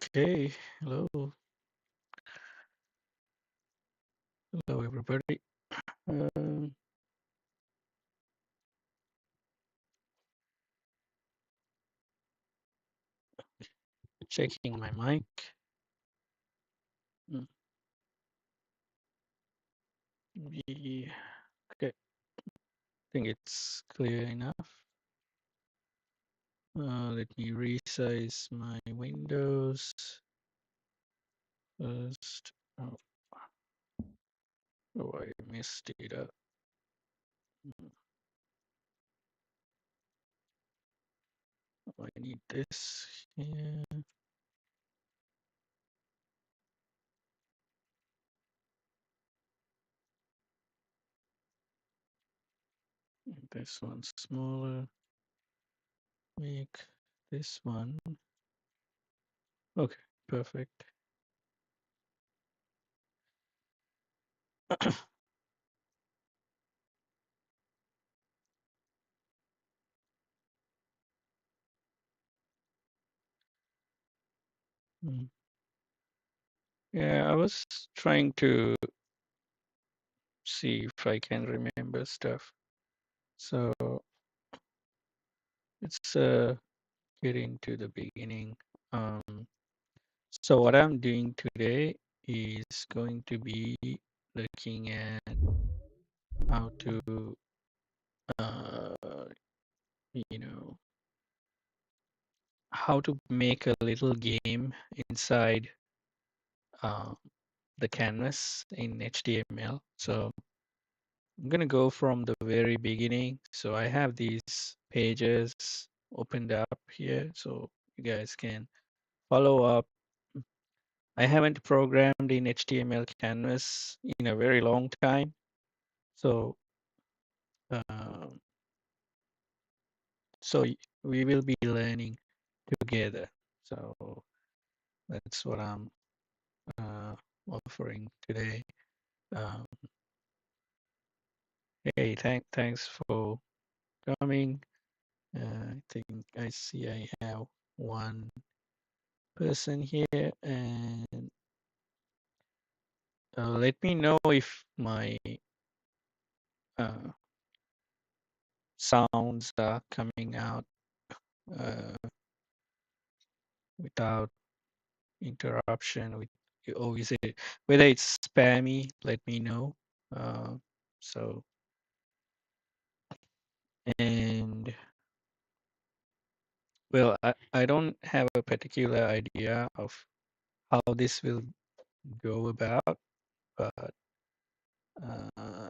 Okay, hello, hello everybody. Um, Checking my mic. Mm, Yeah, okay, I think it's clear enough. Let me resize my windows first. Oh, I messed it up. Mm, I need this here. This one's smaller. Make this one. Okay, perfect. Mm. Yeah, I was trying to see if I can remember stuff. So let's get into the beginning. Um, so what I'm doing today is going to be looking at how to, uh, you know, how to make a little game inside uh, the canvas in HTML. So I'm gonna go from the very beginning. So I have these pages opened up here, so you guys can follow up. I haven't programmed in HTML canvas in a very long time. So, um, we will be learning together. So that's what I'm uh, offering today. Um, hey, thanks for coming. I think I see I have one person here, and let me know if my uh, sounds are coming out uh, without interruption. With or is it whether it's spammy? Let me know. Uh, so and well, I don't have a particular idea of how this will go about, but uh,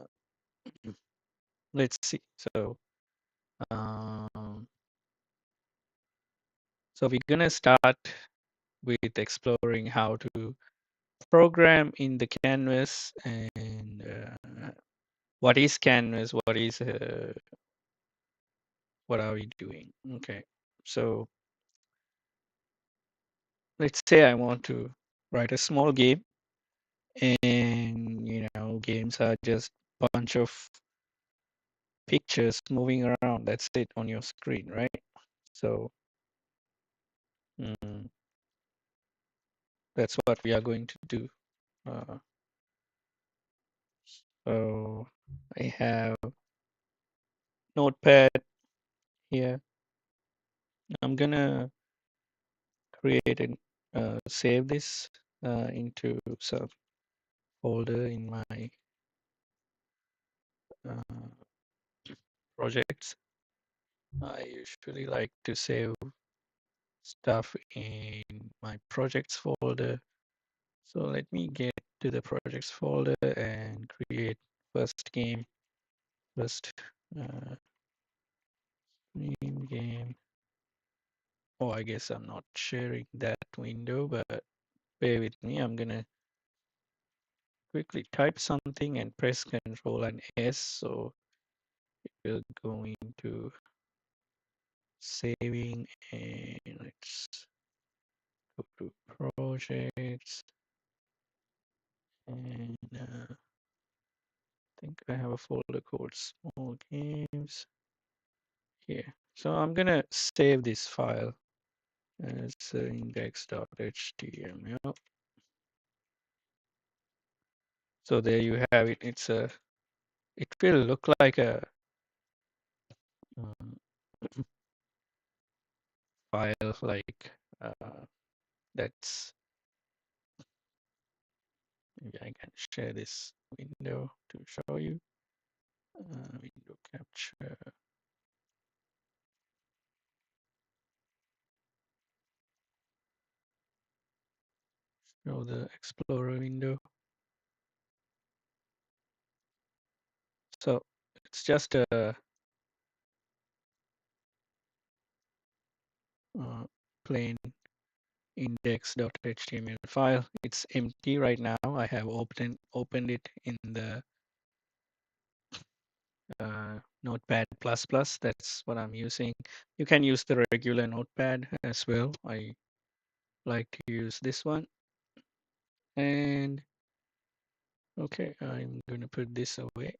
let's see. Um, so we're gonna start with exploring how to program in the canvas and what is canvas, what are we doing. Okay, so let's say I want to write a small game, and games are just a bunch of pictures moving around. That's it on your screen, right? So mm, that's what we are going to do. uh, so I have notepad here. I'm gonna create and save this into some folder in my uh, projects. I usually like to save stuff in my projects folder. So let me get to the projects folder and create first game, first uh, name game. Oh, I guess I'm not sharing that window, but bear with me. I'm gonna quickly type something and press Control and S. So we'll go into saving, and let's go to projects, and I think I have a folder called small games here. So I'm gonna save this file as index.html. So there you have it. It will look like a um, file like that's. Maybe I can share this window to show you. Window capture. Show the Explorer window. So it's just a plain index.html file. It's empty right now. I have opened it in the Notepad++. That's what I'm using. You can use the regular Notepad as well. I like to use this one. And okay, I'm going to put this away.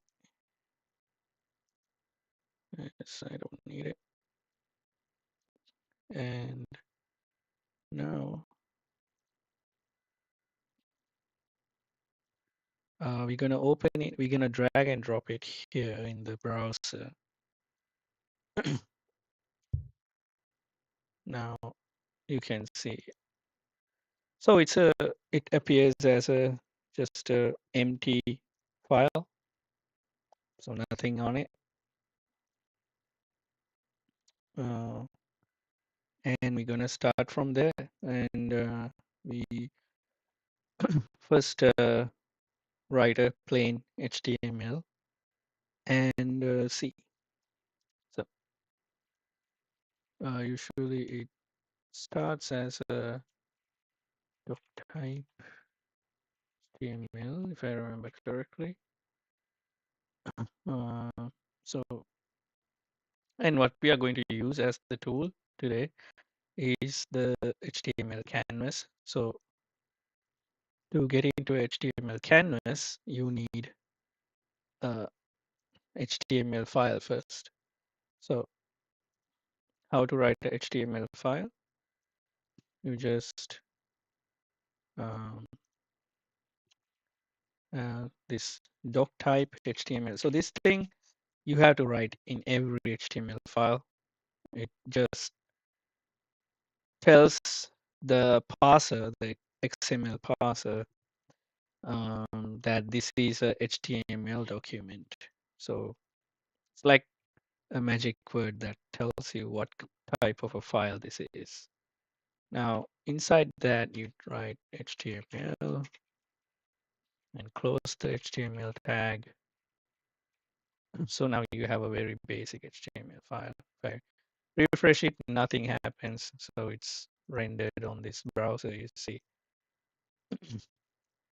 Yes, I don't need it. And now we're going to open it. We're going to drag and drop it here in the browser. Now you can see. So it appears as a just a empty file. So nothing on it. Uh, and we're going to start from there. And we first write a plain HTML and see. So usually it starts as a doc type HTML, if I remember correctly. Uh, so, and what we are going to use as the tool today is the HTML canvas. So to get into HTML canvas, you need a HTML file first. So how to write a HTML file? You just um, this doc type HTML. So this thing you have to write in every HTML file. It just tells the parser, the XML parser, that this is a HTML document. So it's like a magic word that tells you what type of a file this is. Now, inside that, you write HTML and close the HTML tag. So now you have a very basic HTML file. If I refresh it, nothing happens. So it's rendered on this browser, you see.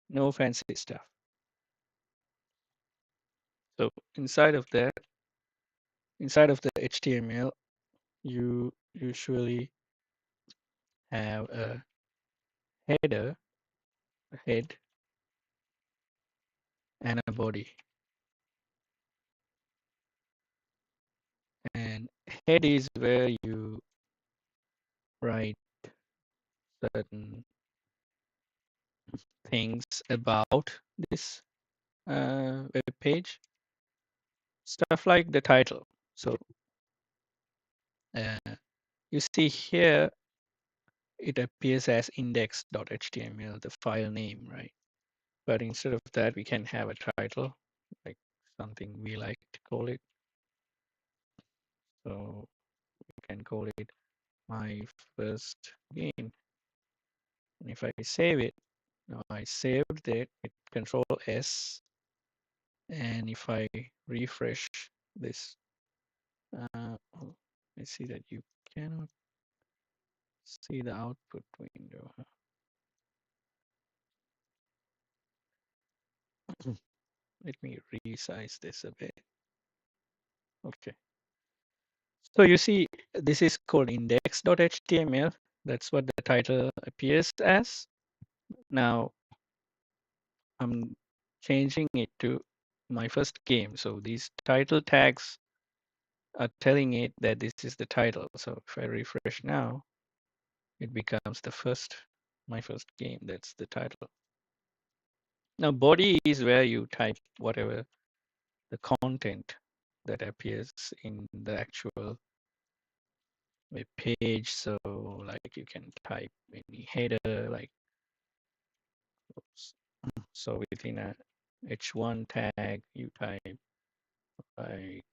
No fancy stuff. So inside of that, inside of the HTML, you usually have a header, a head, and a body. And head is where you write certain things about this web page, stuff like the title. So uh, you see here, it appears as index.html, the file name, right? But instead of that, we can have a title, like something we like to call it. So we can call it my first game. And if I save it, now I saved it, hit Control S. And if I refresh this, I see that you cannot see the output window. Let me resize this a bit. Okay. So you see, this is called index.html. That's what the title appears as. Now I'm changing it to my first game. So these title tags are telling it that this is the title. So if I refresh now, it becomes my first game. That's the title. Now, body is where you type whatever the content that appears in the actual web page. So, like you can type any header, like oops. So within a h1 tag, you type like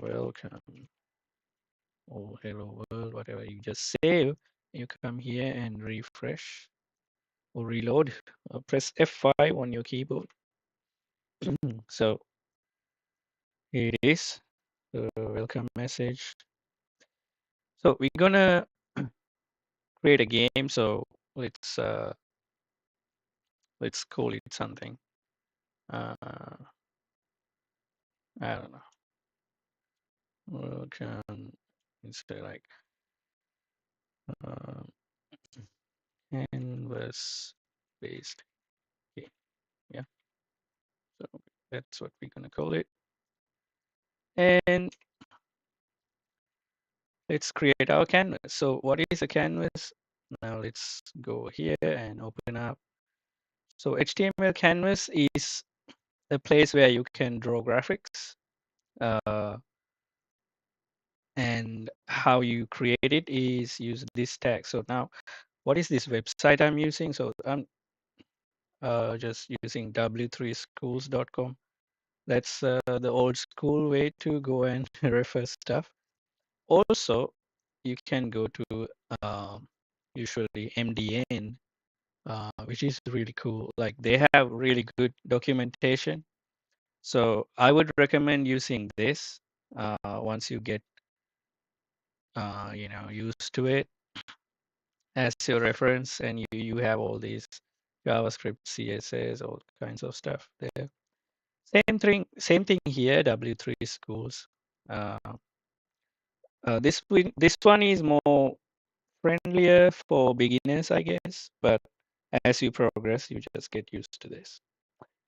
welcome or hello world, whatever. You just save. You come here and refresh or reload. Press F5 on your keyboard. So here it is, the welcome message. So we're gonna create a game. So let's call it something. I don't know. Welcome. Instead like uh, canvas based game. Yeah. So that's what we're gonna call it. And let's create our canvas. So what is a canvas? Now let's go here and open up. So HTML canvas is a place where you can draw graphics. And how you create it is use this tag. So now, what is this website I'm using? So I'm just using w3schools.com. That's the old school way to go and refer stuff. Also, you can go to usually MDN, which is really cool. Like they have really good documentation. So I would recommend using this once you get used to it as your reference, and you have all these JavaScript, CSS, all kinds of stuff there. Same thing here. W3 schools. Uh, this one is more friendlier for beginners, I guess. But as you progress, you just get used to this.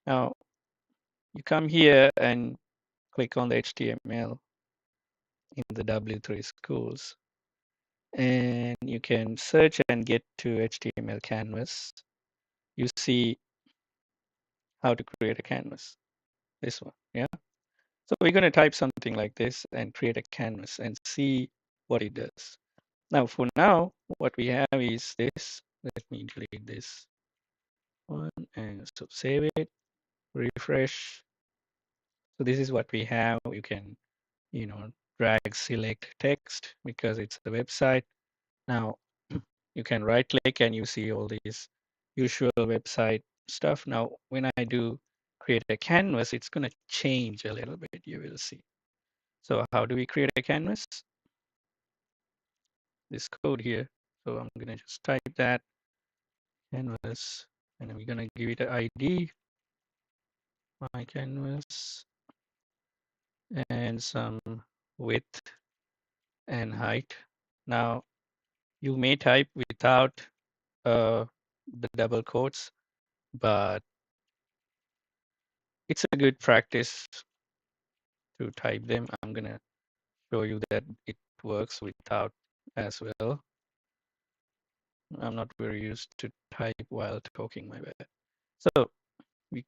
Now you come here and click on the HTML in the W3 schools, and you can search and get to HTML canvas. You see how to create a canvas. This one, yeah. So we're going to type something like this and create a canvas and see what it does. Now, for now, what we have is this. Let me delete this one and so save it, refresh. So this is what we have. You can, drag, select text because it's the website. Now, you can right click and you see all these usual website stuff. Now, when I do create a canvas, it's going to change a little bit. You will see. So how do we create a canvas? This code here. So I'm going to just type that canvas, and we're going to give it an ID, my canvas, and some width and height. Now, you may type without the double quotes, but it's a good practice to type them. I'm going to show you that it works without as well. I'm not very used to type while talking, my bad. So we,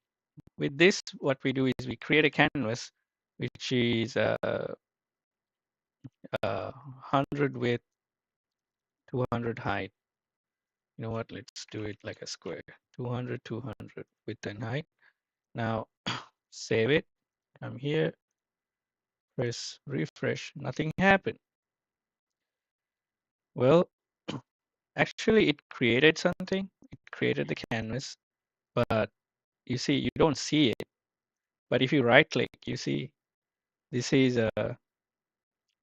with this, what we do is we create a canvas which is 100 width, 200 height. You know what? Let's do it like a square. 200, 200 width and height. Now save it. Come here, press refresh. Nothing happened. Well, actually, it created something. It created the canvas, but you see, you don't see it. But if you right click, you see this is a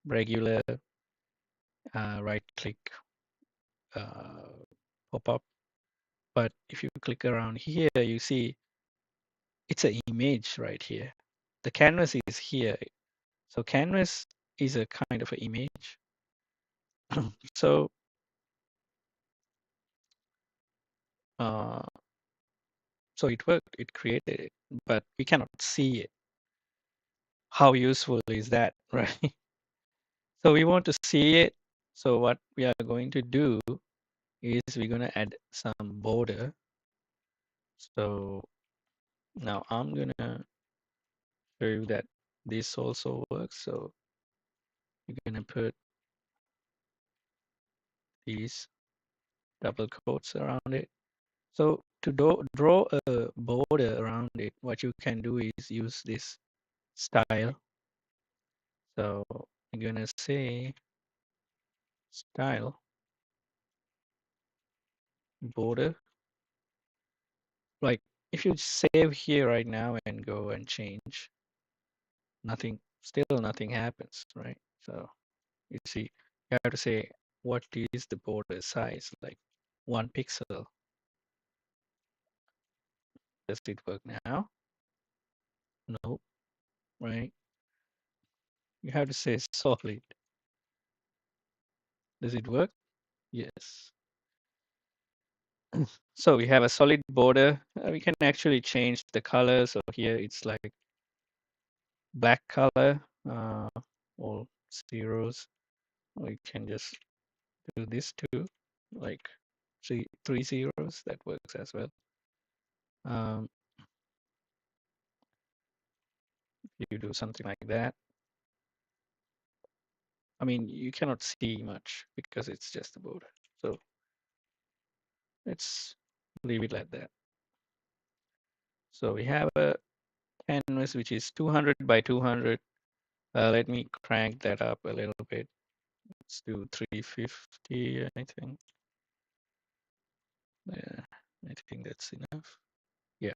regular right click pop up. But if you click around here, you see it's an image right here. The canvas is here. So canvas is a kind of an image. So uh, so it worked. It created it, but we cannot see it. How useful is that, right? So we want to see it. So what we are going to do is we're going to add some border. So now I'm going to show you that this also works. So you're going to put these double quotes around it. So to draw a border around it, what you can do is use this style. So I'm going to say style border. Like if you save here right now and go and change, still nothing happens, right? So you see, you have to say what is the border size, like 1 pixel. Does it work now? No, right? You have to say solid. Does it work? Yes. So we have a solid border. We can actually change the color. So here it's like black color, all zeros. We can just do this too, like three zeros. That works as well. Um, you do something like that. I mean, you cannot see much because it's just a border. So let's leave it like that. So we have a canvas which is 200 by 200. Let me crank that up a little bit. Let's do 350, I think. Yeah, I think that's enough. Yeah.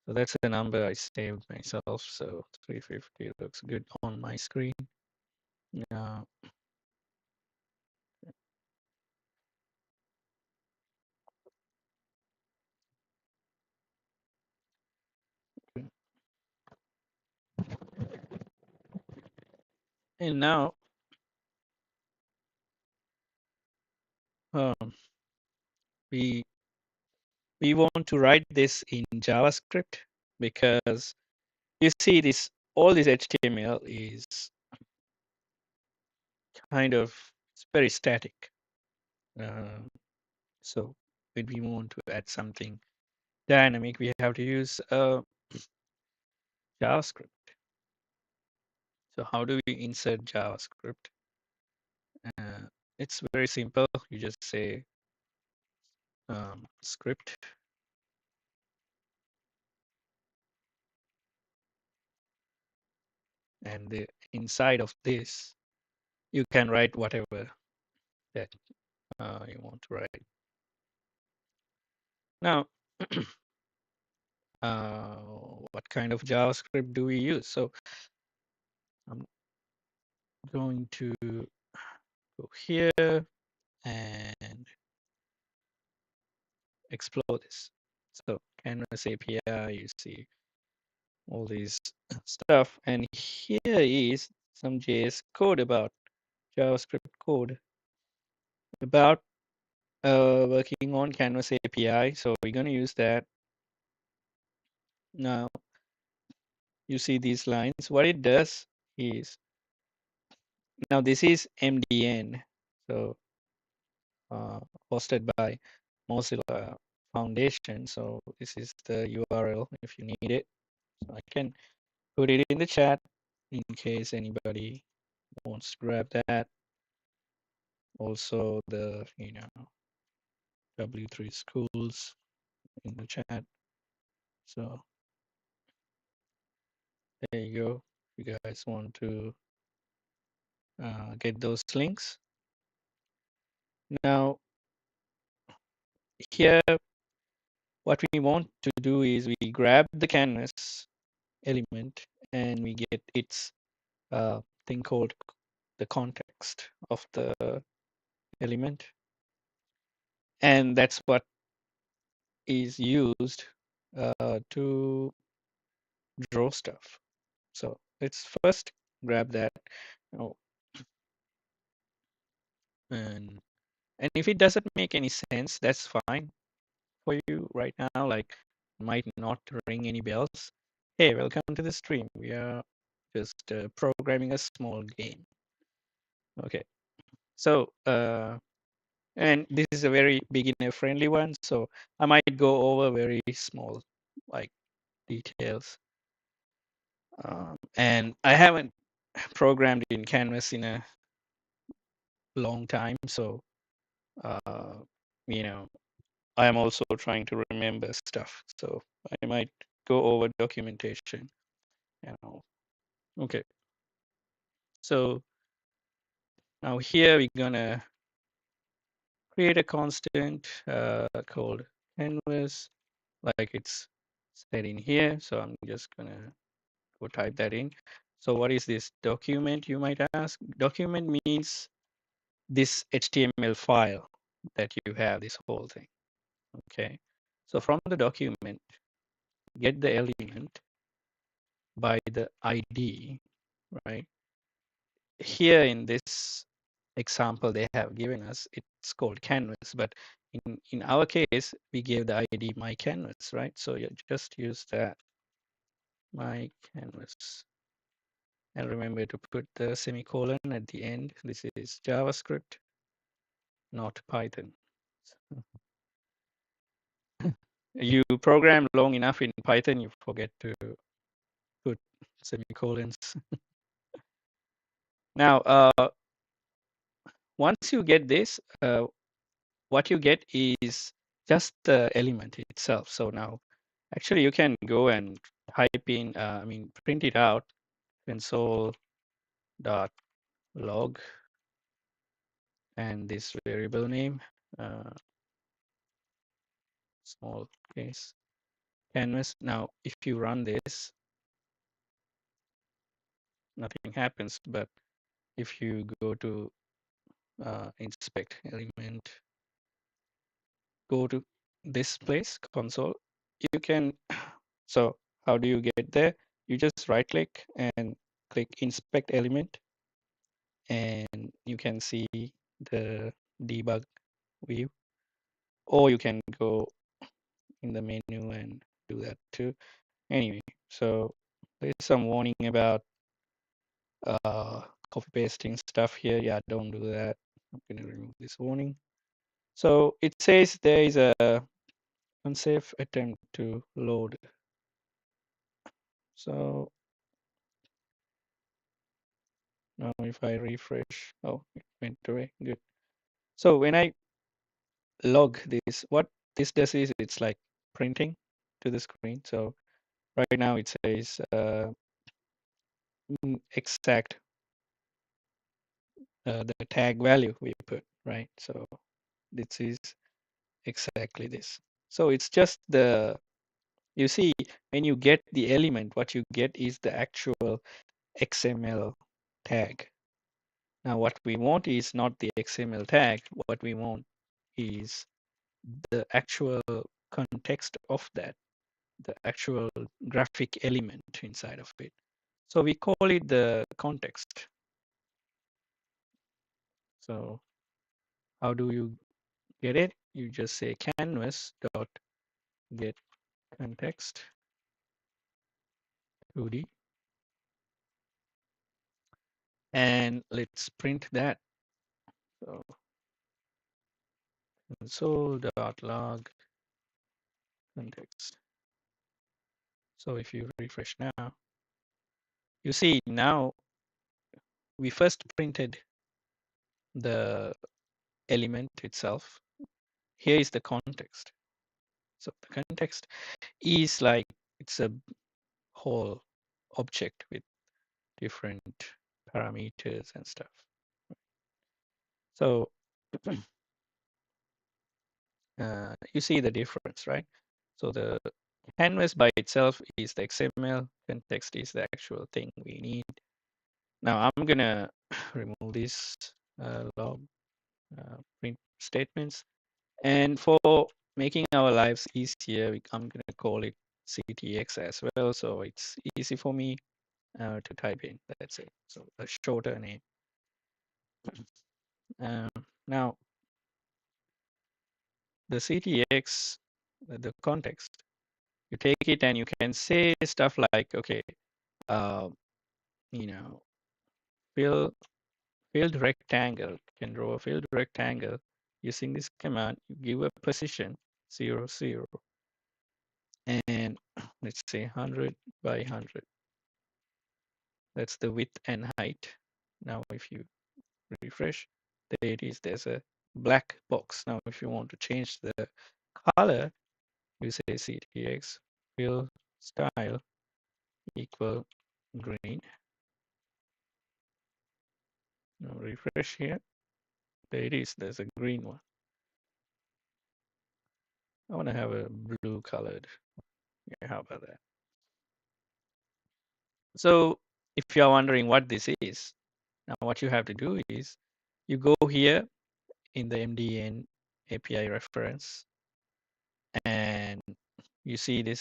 So that's the number I saved myself. So 350 looks good on my screen. Yeah. And now um, we we want to write this in JavaScript because you see this all this HTML is kind of it's very static. Uh, so when we want to add something dynamic, we have to use JavaScript. So how do we insert JavaScript? Uh, it's very simple. You just say script, and inside of this, you can write whatever that you want to write. Now, uh, what kind of JavaScript do we use? So I'm going to go here and explore this. So Canvas API, you see all these stuff. And here is some JS code about JavaScript code about working on Canvas API. So we're going to use that. Now you see these lines. What it does is, now this is MDN. So hosted by Mozilla Foundation. So this is the URL if you need it. So I can put it in the chat in case anybody wants to grab that. Also the W3 schools in the chat. So there you go. If you guys want to get those links. Now here, what we want to do is we grab the canvas element and we get its thing called the context of the element. And that's what is used to draw stuff. So let's first grab that. Oh, and if it doesn't make any sense, that's fine for you right now. Like might not ring any bells. Hey, welcome to the stream. We are just programming a small game. Okay. So, and this is a very beginner friendly one. So I might go over very small, like details. And I haven't programmed in Canvas in a long time. So, uh, you know, I am also trying to remember stuff. So I might go over documentation. You know. Okay. So now here we're gonna create a constant called canvas, like it's said in here. So I'm just gonna go type that in. So what is this document, you might ask? Document means this HTML file that you have, this whole thing. Okay. So from the document, get the element by the ID, right? Here in this example they have given us, it's called canvas, but in our case, we gave the ID my canvas, right? So you just use that my canvas. And remember to put the semicolon at the end. This is JavaScript, not Python. You program long enough in Python, you forget to put semicolons. Now, once you get this, what you get is just the element itself. So now, actually, you can go and type in, print it out, console.log, and this variable name, uh, small case, canvas. Now, if you run this, nothing happens. But if you go to inspect element, go to this place, console, you can, so how do you get there? You just right click and click inspect element, and you can see the debug view, or you can go in the menu and do that too. Anyway, so there's some warning about uh, copy pasting stuff here. Yeah, don't do that. I'm going to remove this warning. So it says there is a unsafe attempt to load. So now if I refresh, oh, it went away. Good. So when I log this, what this does is it's like printing to the screen. So right now it says exact the tag value we put, right? So this is exactly this. So it's just the, you see, when you get the element, what you get is the actual XML tag. Now, what we want is not the XML tag. What we want is the actual context of that, the actual graphic element inside of it. So we call it the context. So how do you get it? You just say canvas dot get context 2D, and let's print that. So console.log context. So if you refresh now, you see now we first printed the element itself. Here is the context. So the context is like it's a whole object with different parameters and stuff. So you see the difference, right? So the canvas by itself is the XML, context is the actual thing we need. Now I'm gonna remove these log print statements, and for making our lives easier, I'm gonna call it CTX as well, so it's easy for me to type in. That's it. So a shorter name. Um, Now the CTX, the context, you take it and you can say stuff like, okay, uh, you know, fill filled rectangle. You can draw a filled rectangle using this command. You give a position 0, 0, and let's say 100 by 100. That's the width and height. Now, if you refresh, there it is. There's a black box. Now, if you want to change the color, you say ctx fill style equal green. Now refresh here. There it is. There's a green one. I want to have a blue colored. Yeah, how about that? So if you're wondering what this is, now what you have to do is you go here in the MDN API reference and you see this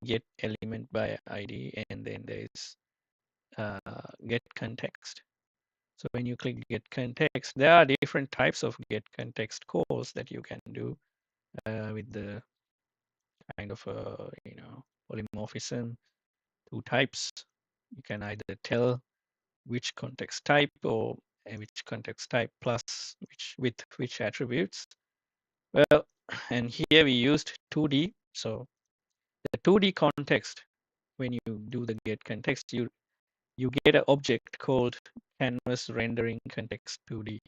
get element by ID, and then there's get context. So when you click get context, there are different types of get context calls that you can do with the kind of polymorphism. Two types. You can either tell which context type or which context type plus which attributes. Well, and here we used 2D. So the 2D context, when you do the get context, you get an object called canvas rendering context 2D.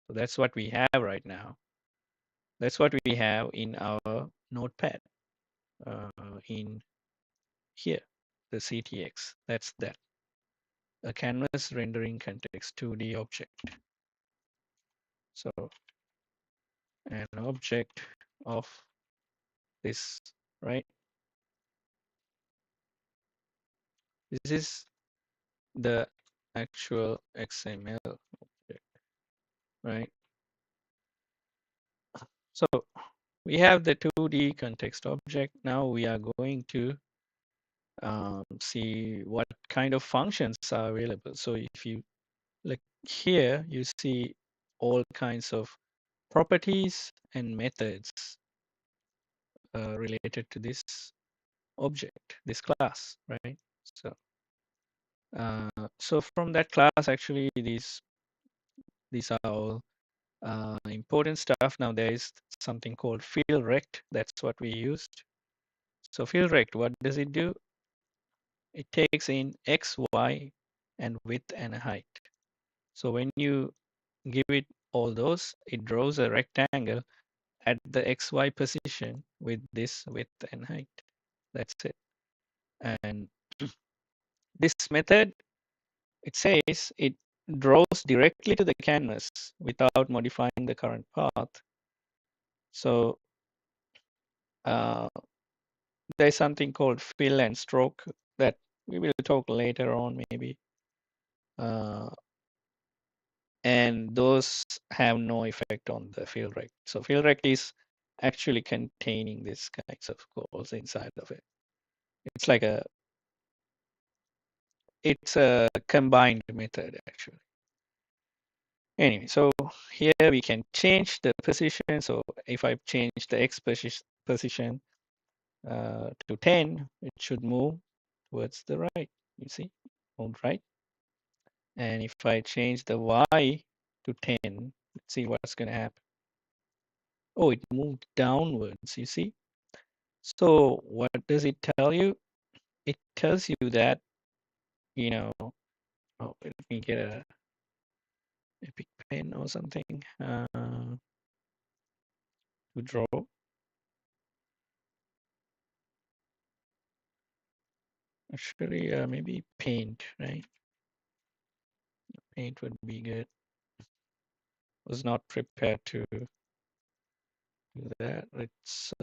So that's what we have right now. That's what we have in our notepad in here, the CTX. That's that. A canvas rendering context 2D object. So an object of this, right? This is the actual XML object, right? So we have the 2D context object. Now we are going to see what kind of functions are available. So if you look here, you see all kinds of properties and methods related to this object, this class, right? So, so from that class, actually, these are all important stuff. Now there is something called field rect. That's what we used. So field rect, what does it do? It takes in x, y, and width and height. So when you give it all those, it draws a rectangle at the XY position with this width and height. That's it. And this method, it says it draws directly to the canvas without modifying the current path. So there's something called fill and stroke that we will talk later on maybe. And those have no effect on the field rect. So field rect is actually containing these kinds of calls inside of it. It's like it's a combined method actually. Anyway, so here we can change the position. So if I change the x position to 10, it should move towards the right. You see, moved right. And if I change the y to 10, let's see what's going to happen. Oh, it moved downwards, you see. So what does it tell you? It tells you that, oh, let me get a epic pen or something to draw. Actually, maybe paint, right? Paint would be good. Was not prepared to do that. Let's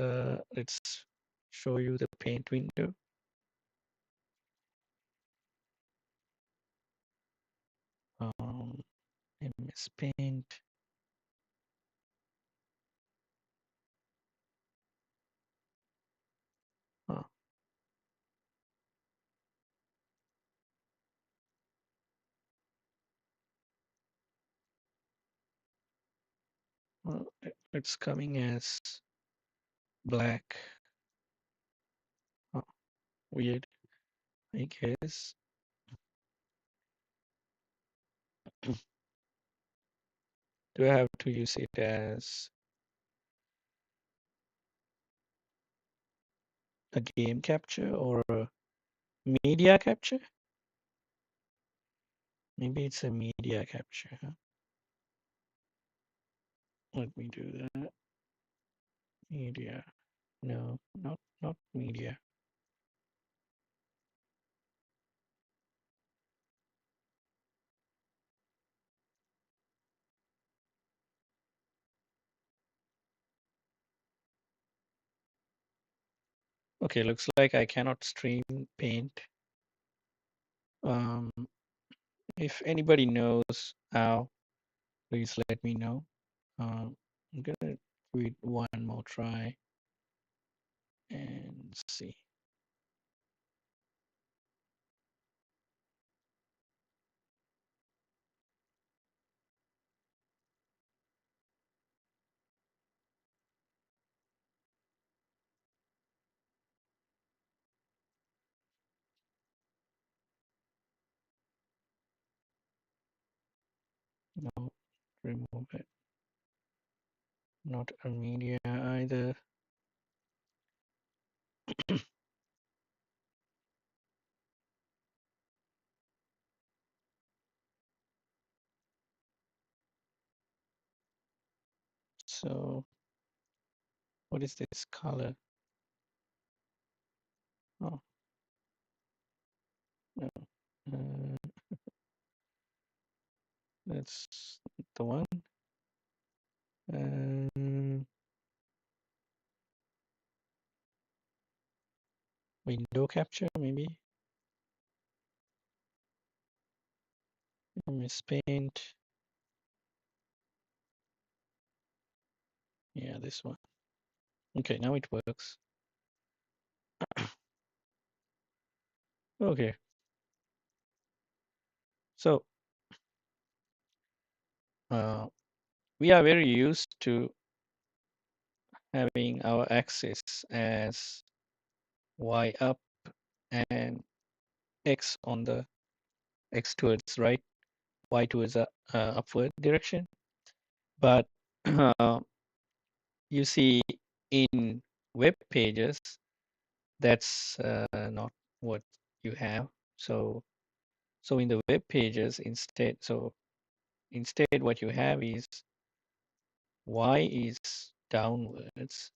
show you the paint window. MS Paint. Oh, well, it's coming as black. Oh, weird, I guess. Do I have to use it as a game capture or a media capture? Maybe it's a media capture. Huh? Let me do that. Media. No, not media. Okay, looks like I cannot stream paint. Um, if anybody knows how, please let me know. I'm gonna give it one more try and see. No, remove it. Not a media either. So what is this color? Oh, no. Uh, that's the one. Um, window capture, maybe. MS Paint. Yeah, this one. Okay, now it works. Okay, so uh, we are very used to having our axis as y up and x on the x towards right, y towards upward direction. But uh, you see in web pages, that's not what you have. So in the web pages instead what you have is y is downwards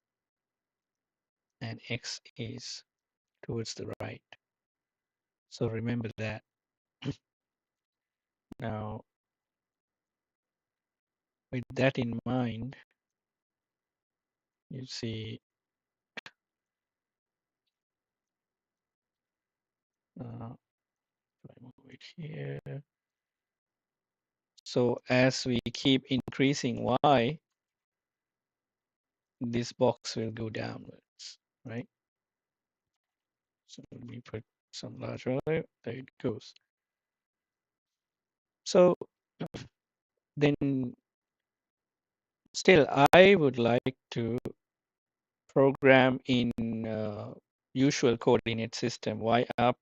and x is towards the right. So remember that. Now, with that in mind, you see if I move it here. So as we keep increasing y, this box will go downwards, right? So let me put some large value, there it goes. So then still, I would like to program in usual coordinate system, y up,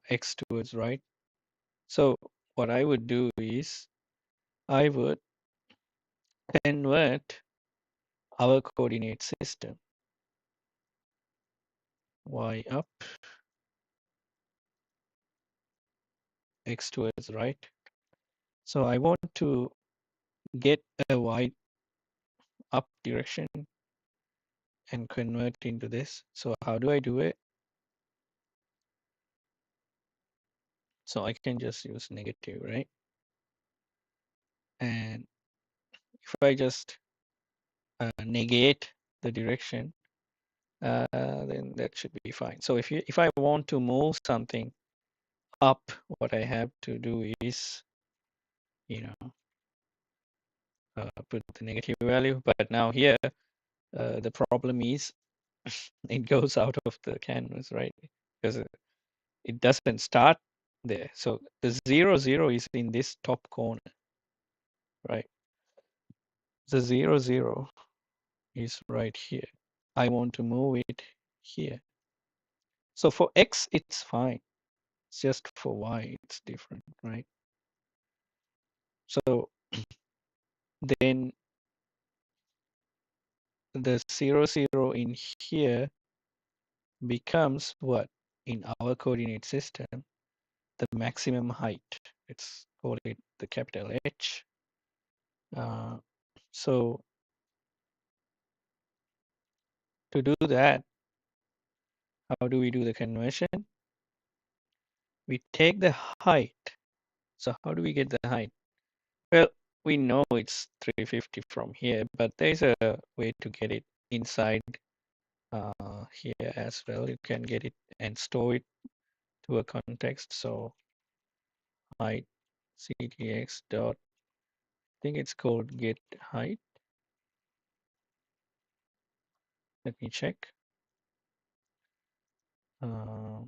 x towards right. So what I would do is I would convert our coordinate system, y up, x towards right. So I want to get a y up direction and convert into this. So how do I do it? So I can just use negative, right? And if I just negate the direction, then that should be fine. So if I want to move something up, what I have to do is, you know, put the negative value. But now here, the problem is it goes out of the canvas, right? Because it doesn't start there. So the 0, 0 is in this top corner, right? The 0, 0 is right here. I want to move it here. So for X, it's fine. It's just for Y, it's different, right? So then the 0, 0 in here becomes what in our coordinate system, the maximum height. Let's call it the capital H. Uh, so to do that, how do we do the conversion? We take the height. So how do we get the height? Well, we know it's 350 from here, but there's a way to get it inside here as well. You can get it and store it to a context. So height ctx dot, I think it's called get height. Let me check. Uh,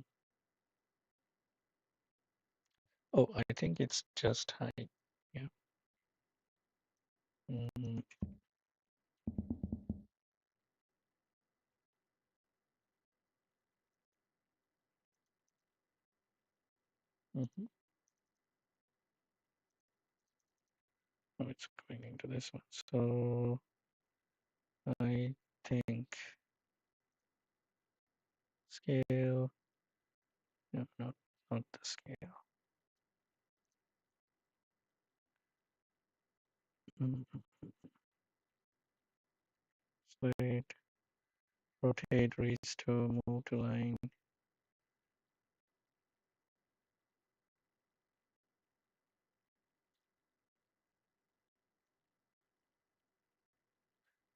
oh, I think it's just height. Yeah. Mm, mhm. Oh, it's going into this one. So I think scale. No, not the scale. Mm, Split, rotate, restore, move to line.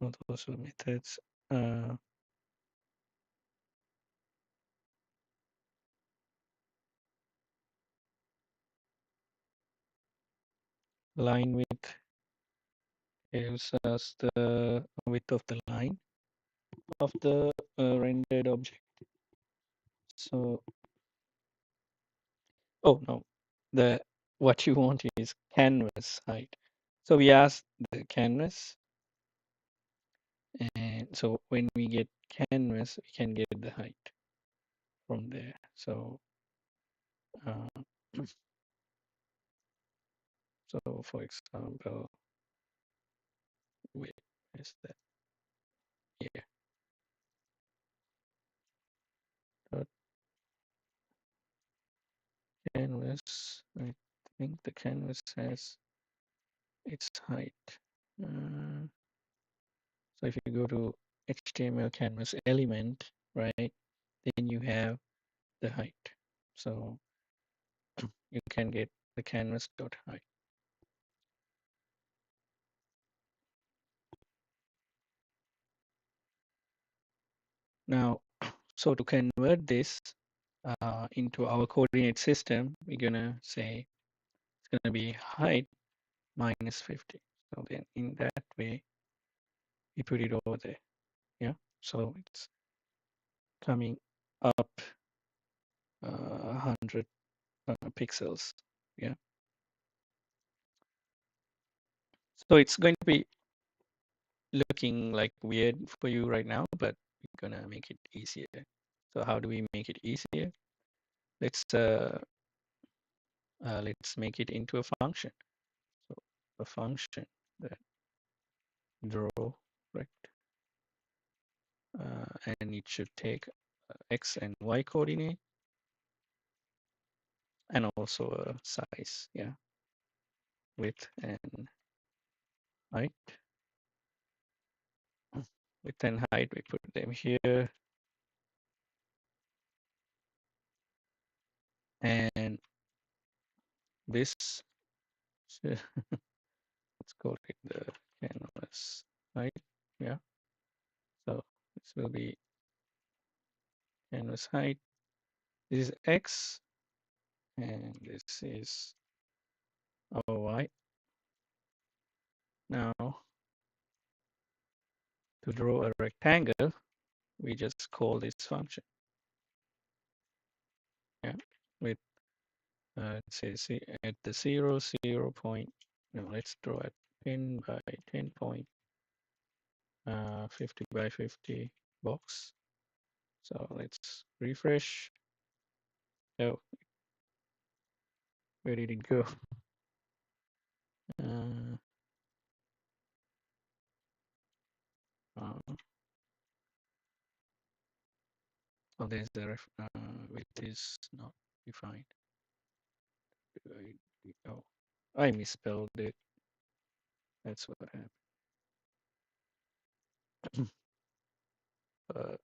No, those are methods. Uh, line width gives us the width of the line of the rendered object. So, oh no, the what you want is canvas height. So we ask the canvas, and so when we get canvas, we can get the height from there. So, uh, so for example, wait, is that here? Dot canvas. I think the canvas has its height. Uh, so if you go to HTML canvas element, right, then you have the height. So you can get the canvas dot height. Now, so to convert this into our coordinate system, we're gonna say it's gonna be height minus 50. So then in that way, we put it over there. Yeah. So it's coming up 100 pixels. Yeah. So it's going to be looking like weird for you right now, but we're gonna make it easier. So how do we make it easier? Let's make it into a function. So a function that draw, right? And it should take x and y coordinate and also a size, yeah, width and height. Width and height, we put them here. And this, let's call it the canvas height, yeah. So this will be canvas height. This is x, and this is our y. Now, to draw a rectangle, we just call this function, yeah, with say at the 0, 0 point. No, let's draw a 10 by 10 point, 50 by 50 box. So let's refresh. Oh, where did it go? Uh, uh, oh, there's the width is not defined. Oh, I misspelled it. That's what happened. uh,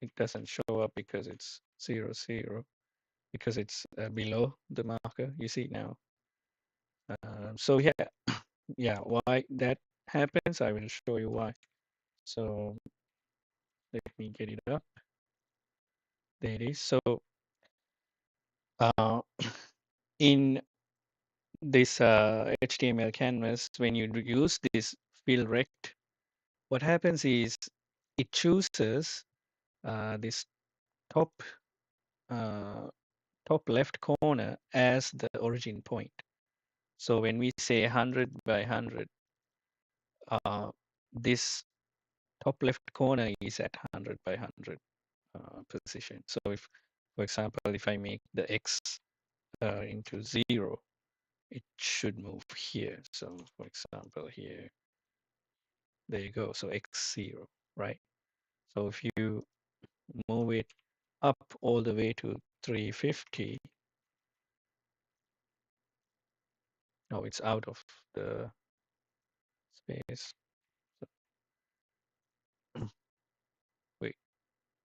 it doesn't show up because it's 0, 0, because it's below the marker. You see now. So yeah, yeah. Why that happens? I will show you why. So let me get it up. There it is. So uh, in this HTML canvas, when you use this fill rect, what happens is it chooses this top uh, top left corner as the origin point. So when we say 100 by 100, this top left corner is at 100 by 100 position. So if, for example, if I make the x into 0, it should move here. So for example, here, there you go. So x0, right? So if you move it up all the way to 350, no, it's out of the space. So, wait,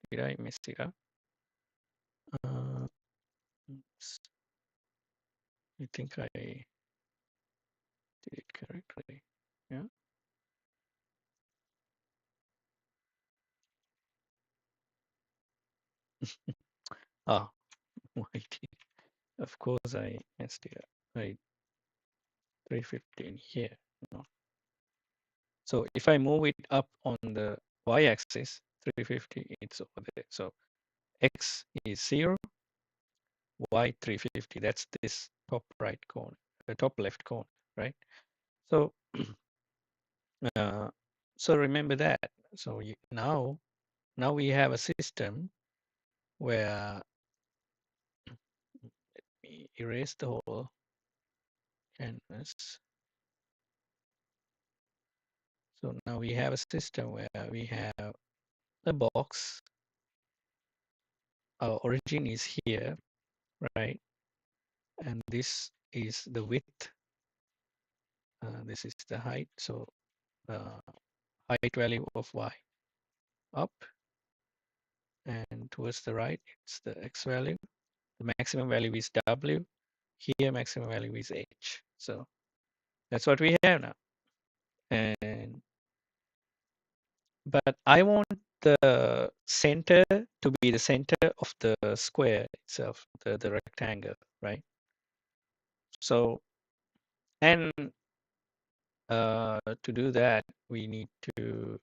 did I mess it up? I think I did it correctly. Yeah. Ah, wait. Of course, I messed it up. Right, 315 here. No. So if I move it up on the y-axis, 350, it's over there. So x is 0, y 350. That's this top right corner, the top left corner, right? So, uh, so remember that. So now we have a system where we erase the whole canvas. So now we have a system where we have a box. Our origin is here, right? And this is the width. This is the height. So height value of y up, and towards the right, it's the x value. The maximum value is w. Here, maximum value is h. So that's what we have now. And but I want the center to be the center of the square itself, the rectangle, right? So, and to do that, we need to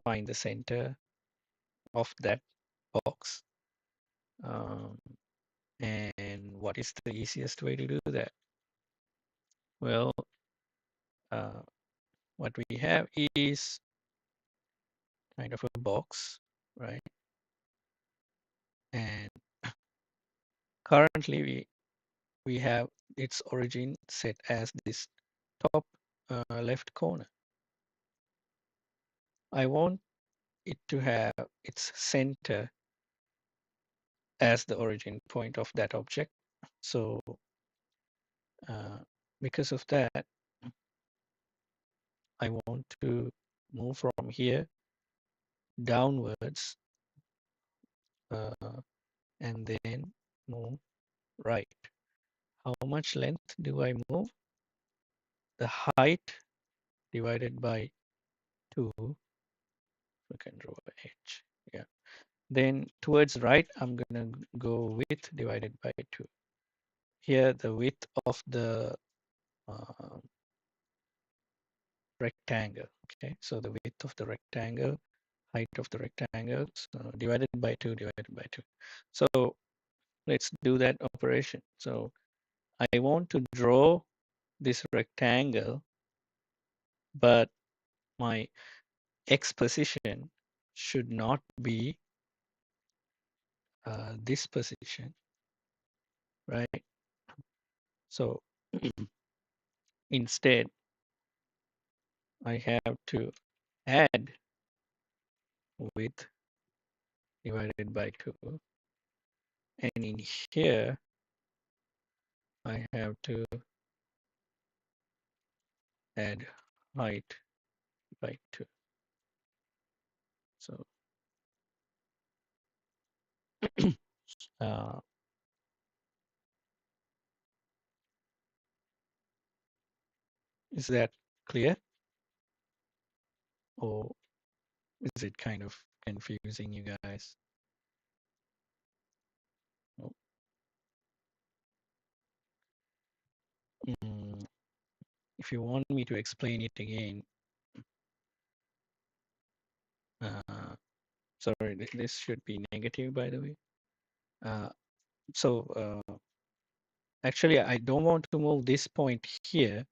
find the center of that box. And what is the easiest way to do that? Well, uh, what we have is kind of a box, right? And currently we have its origin set as this top left corner. I want it to have its center as the origin point of that object. So because of that, I want to move from here downwards and then move right. How much length do I move? The height divided by 2. We can draw a H. Yeah. Then towards right, I'm going to go width divided by 2. Here, the width of the uh, rectangle. Okay, so the width of the rectangle, height of the rectangle, so divided by 2, divided by 2. So let's do that operation. So I want to draw this rectangle, but my x position should not be this position, right? So instead, I have to add width divided by 2. And in here, I have to add height by 2. So uh, is that clear? Or is it kind of confusing you guys? Oh, if you want me to explain it again, uh, sorry, this should be negative, by the way. Uh, so actually, I don't want to move this point here.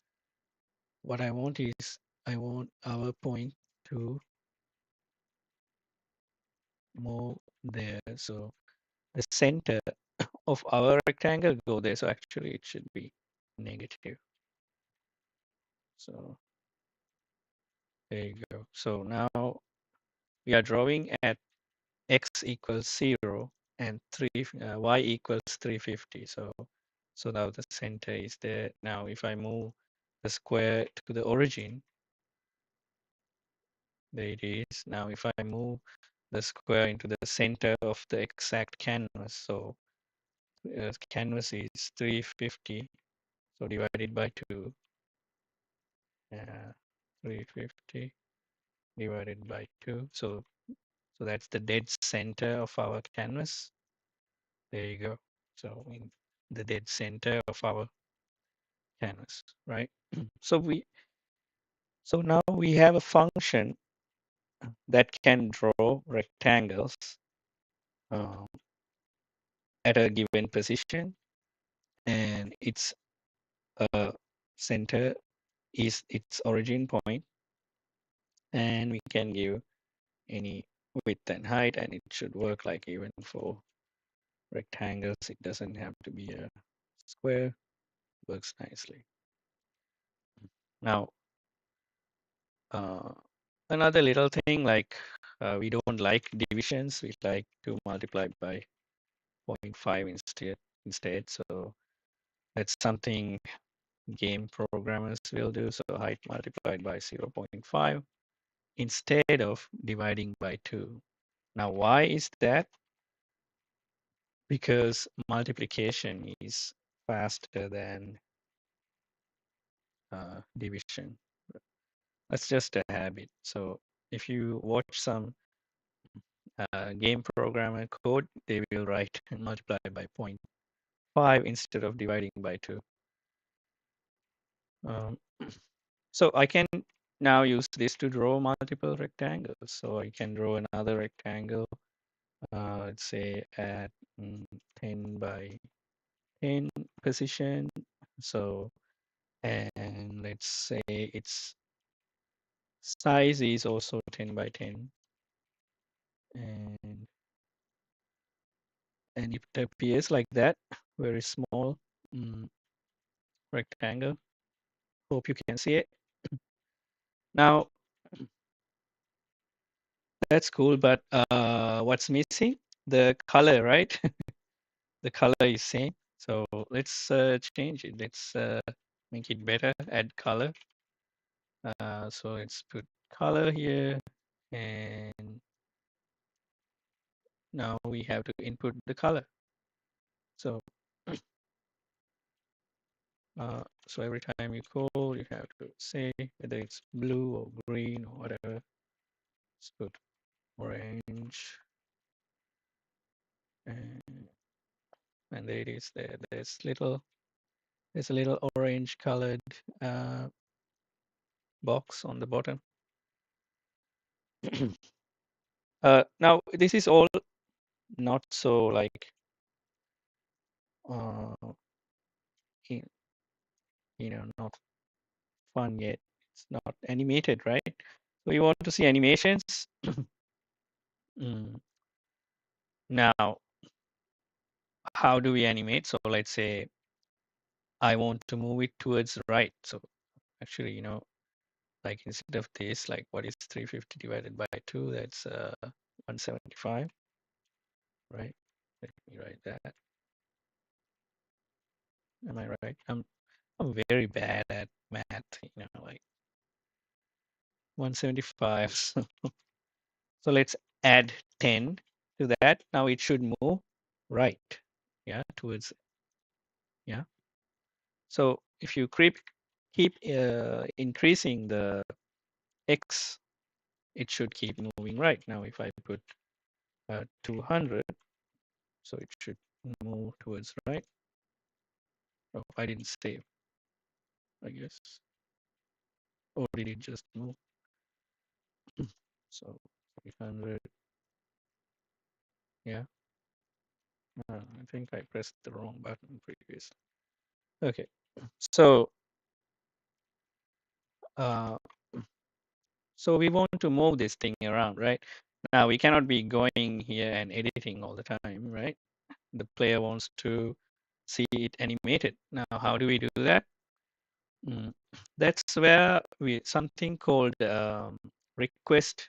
What I want is I want our point to move there. So the center of our rectangle go there. So actually, it should be negative. So there you go. So now we are drawing at x equals 0 and y equals 350. So now the center is there. Now if I move the square to the origin, there it is. Now if I move the square into the center of the exact canvas, so canvas is 350, so divided by 2, 350 divided by 2. So that's the dead center of our canvas. There you go. So in the dead center of our canvas, right? So now we have a function that can draw rectangles uh, at a given position, and its center is its origin point, and we can give any width and height, and it should work like even for rectangles. It doesn't have to be a square. Works nicely. Now, uh, another little thing, like we don't like divisions. We like to multiply by zero point 0.5 instead. So that's something game programmers will do. So height multiplied by 0 0.5 instead of dividing by 2. Now, why is that? Because multiplication is faster than division. That's just a habit. So if you watch some game programmer code, they will write and multiply by 0.5 instead of dividing by 2. Um, so I can now use this to draw multiple rectangles. So I can draw another rectangle, let's say at 10 by 10 position. So, and let's say its size is also 10 by 10. And it appears like that, very small rectangle. Hope you can see it. Now, that's cool, but what's missing? The color, right? The color is same. So let's change it. Let's make it better, add color. So let's put color here, and now we have to input the color. So so every time you call, you have to say whether it's blue or green or whatever. Let's put orange, and there it is. There's a little orange colored box on the bottom. Now this is all not so like uh, you not fun yet. It's not animated, right? So you want to see animations. Now, how do we animate? So let's say I want to move it towards the right. So actually, like instead of this, like what is 350 divided by 2? That's 175, right? Let me write that. Am I right? I'm very bad at math, like 175. So let's add 10 to that. Now it should move right, yeah, towards, yeah. So if you keep increasing the x, it should keep moving right. Now if I put 200, so it should move towards right. Oh, I didn't save, I guess. Or did it just move? So 300, yeah. I think I pressed the wrong button previously. Okay, so uh, so we want to move this thing around, right? Now we cannot be going here and editing all the time, right? The player wants to see it animated. Now, how do we do that? That's where something called request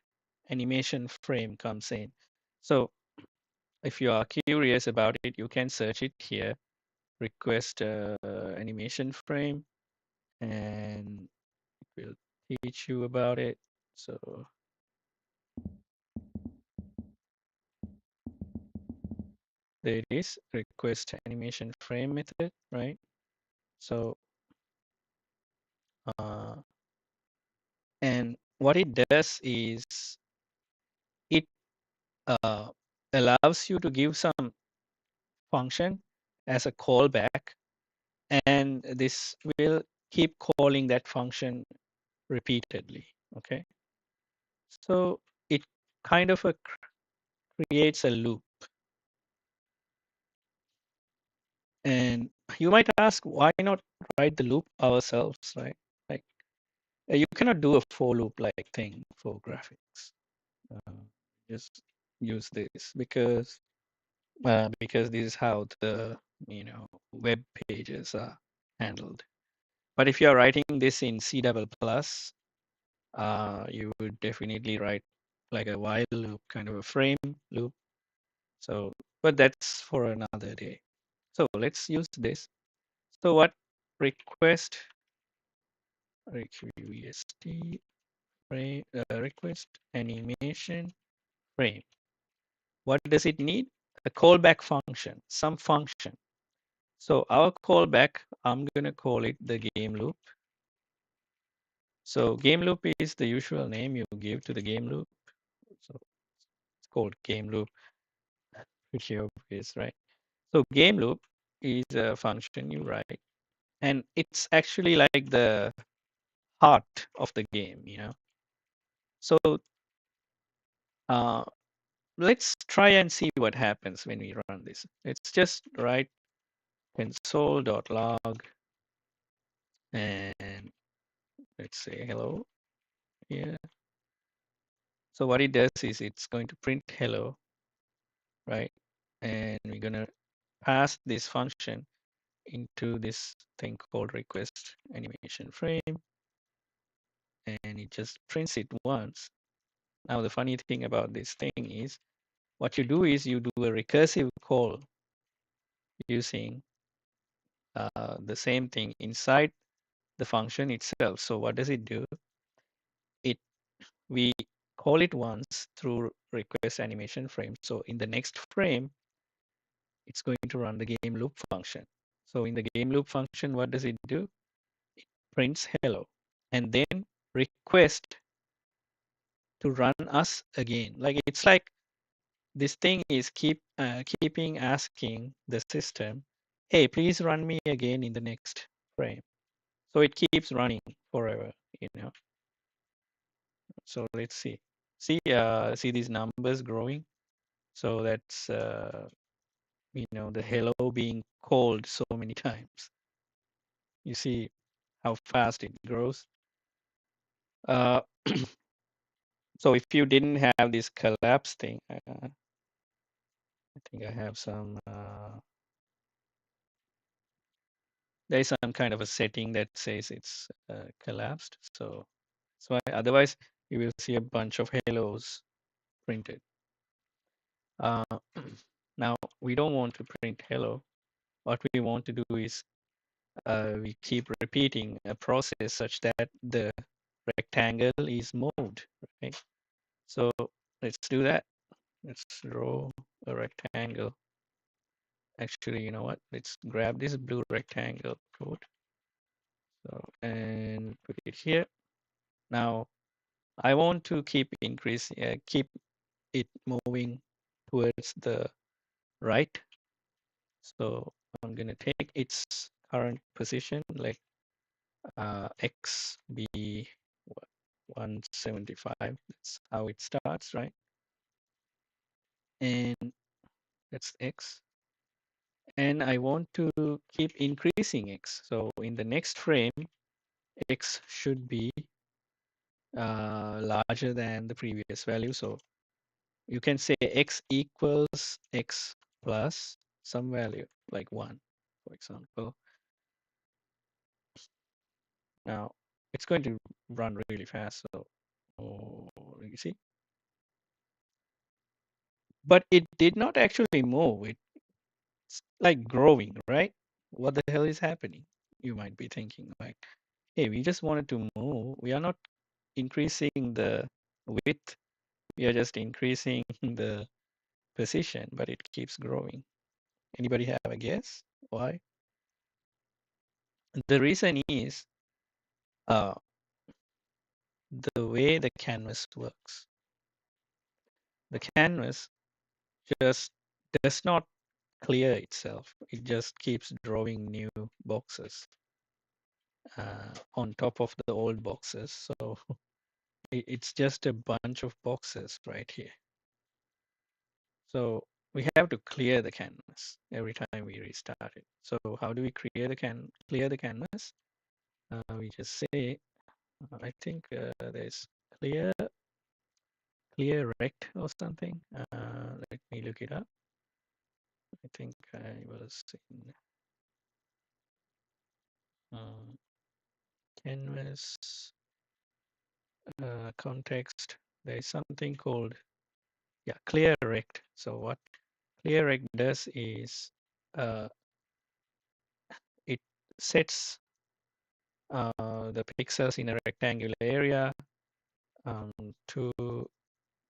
animation frame comes in. So if you are curious about it, you can search it here, request animation frame, and it will teach you about it. So there it is, request animation frame method, right? So, and what it does is it uh, allows you to give some function as a callback, and this will keep calling that function repeatedly. Okay, so it kind of creates a loop. And you might ask, why not write the loop ourselves, right? Like you cannot do a for loop like thing for graphics. Uh, just use this because this is how the web pages are handled. But if you're writing this in C++, you would definitely write like a while loop, kind of a frame loop. So, but that's for another day. So let's use this. So what request request frame request animation frame? What does it need? A callback function, some function. So our callback, I'm going to call it the game loop. So game loop is the usual name you give to the game loop. So it's called game loop. Pretty obvious, right? So game loop is a function you write, and it's actually like the heart of the game. So uh, let's try and see what happens when we run this. Let's just write console.log and let's say hello here. So what it does is it's going to print hello, right? And we're going to pass this function into this thing called request animation frame, and it just prints it once. Now, the funny thing about this thing is what you do is you do a recursive call using the same thing inside the function itself. So what does it do? We call it once through request animation frame. So in the next frame, it's going to run the game loop function. So in the game loop function, what does it do? It prints hello and then request to run us again. Like it's like this thing is keeping asking the system, hey, please run me again in the next frame. So it keeps running forever. So let's see. See these numbers growing. So that's the hello being called so many times. You see how fast it grows. Uh, so if you didn't have this collapse thing, I think I have some. there's some kind of a setting that says it's collapsed. So that's why. Otherwise, you will see a bunch of hellos printed. Uh, now we don't want to print hello. What we want to do is we keep repeating a process such that the rectangle is moved. Right. So let's do that. Let's draw a rectangle. Actually, you know what? Let's grab this blue rectangle code. So, and put it here. Now, I want to keep keep it moving towards the right. So I'm going to take its current position, let x be 175. That's how it starts, right? And that's x. And I want to keep increasing x. So in the next frame, x should be larger than the previous value. So you can say x equals x plus some value, like 1, for example. Now, it's going to run really fast. So, you see? But it did not actually move. It's like growing, right? What the hell is happening? You might be thinking, like, hey, we just wanted to move. We are not increasing the width. We are just increasing the position, but it keeps growing. Anybody have a guess why? The reason is uh, the way the canvas works. The canvas just does not clear itself. It just keeps drawing new boxes on top of the old boxes. So it's just a bunch of boxes right here. So we have to clear the canvas every time we restart it. So how do we clear the canvas? We just say, I think there's clear rect or something. Let me look it up. I think I was in canvas context. There's something called clear rect. So what clear rect does is uh, it sets the pixels in a rectangular area to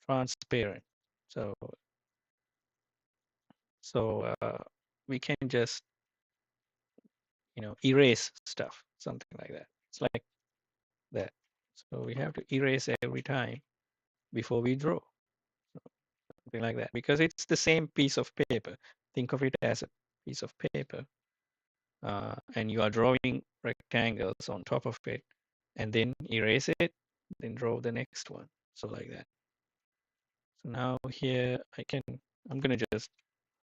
transparent. So we can just erase stuff, something like that. It's like that. So we have to erase every time before we draw, something like that, because it's the same piece of paper. Think of it as a piece of paper, and you are drawing rectangles on top of it, and then erase it, then draw the next one. So like that. So now here I'm gonna just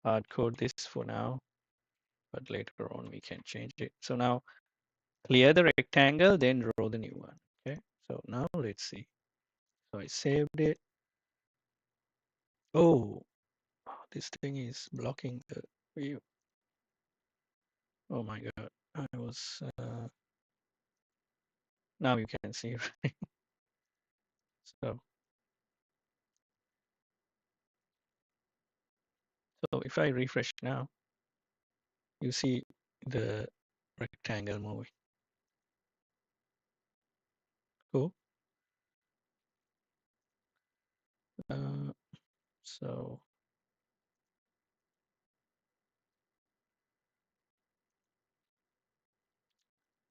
hard code this for now, but later on we can change it. So now clear the rectangle, then draw the new one. Okay. So now let's see. So I saved it. Oh, this thing is blocking the view. Oh my God. I was, now you can see, right? So if I refresh now, you see the rectangle moving. Cool. Uh, so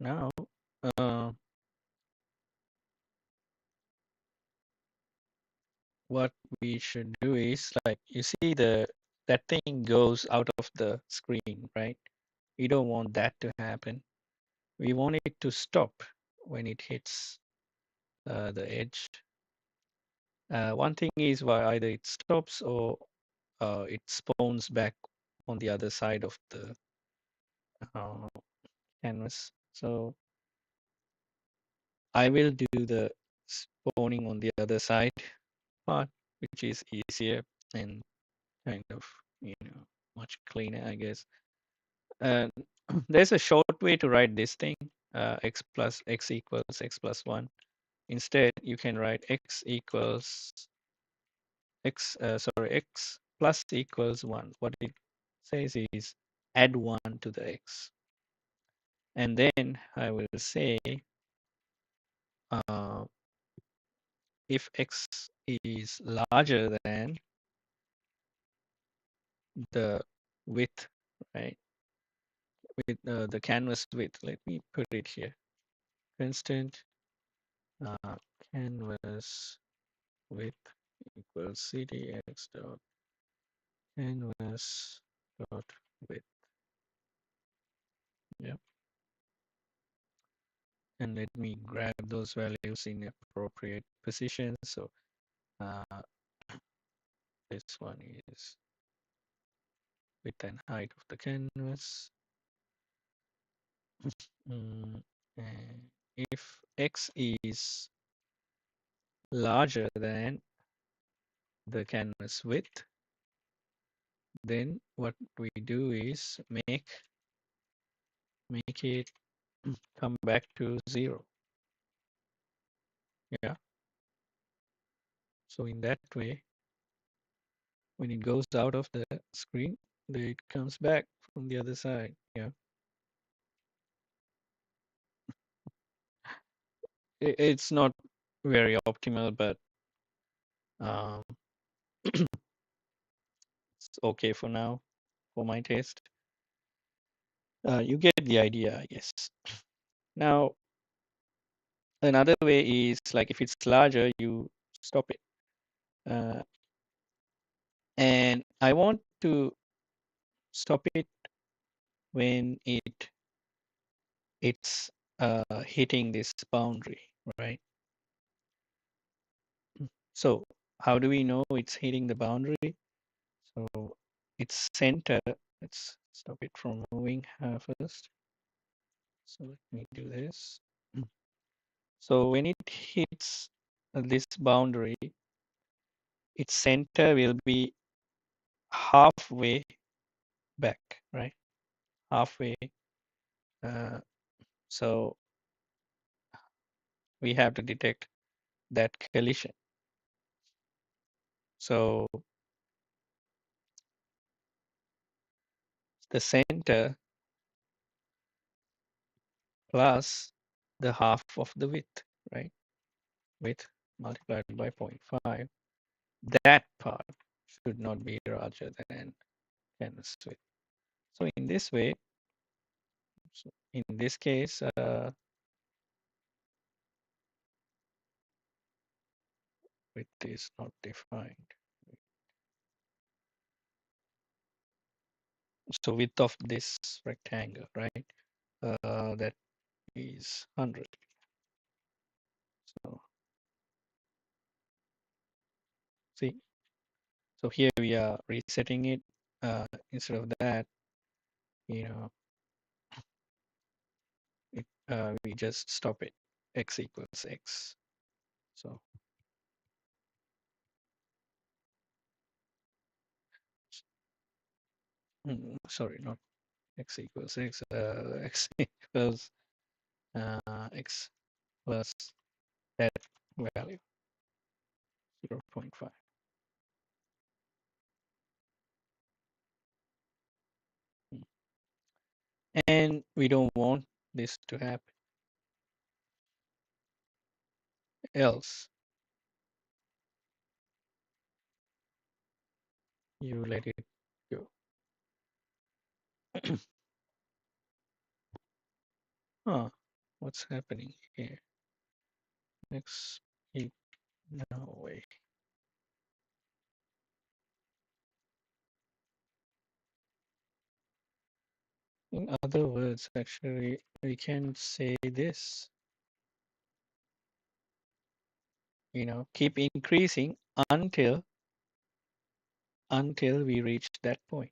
now, uh, what we should do is, like, you see that thing goes out of the screen, right? We don't want that to happen. We want it to stop when it hits the edge. One thing is why either it stops or it spawns back on the other side of the uh, canvas. So I will do the spawning on the other side part, which is easier and kind of, much cleaner, I guess. there's a short way to write this thing, x plus x equals x plus 1. Instead, you can write x equals x plus equals 1. What it says is add 1 to the x. And then I will say uh, if x is larger than the width, right? With the canvas width, let me put it here. Constant uh, canvas width equals cdx dot canvas dot width. Yep. And let me grab those values in appropriate positions. So uh, this one is width and height of the canvas. And if x is larger than the canvas width, then what we do is make it come back to 0. Yeah. So in that way, when it goes out of the screen, it comes back from the other side. Yeah. It's not very optimal, but um, it's okay for now, for my taste. You get the idea, I guess. Now, another way is like if it's larger, you stop it. And I want to stop it when it's hitting this boundary, right? So how do we know it's hitting the boundary? So its center, let's stop it from moving first. So let me do this. So when it hits this boundary, its center will be halfway back, right? Halfway. Uh, so we have to detect that collision. So the center plus the half of the width, right? Width multiplied by 0.5. That part should not be larger than canvas width. So in this way, so in this case, width is not defined. So width of this rectangle, right? That is 100. So see, so here we are resetting it. Instead of that, you know, we just stop it. X equals X. So sorry, not X equals X. X equals X plus that value 0.5. And we don't want this to happen. Else, you let it go. Huh, what's happening here? X, no way. In other words, actually, we can say this, keep increasing until we reach that point.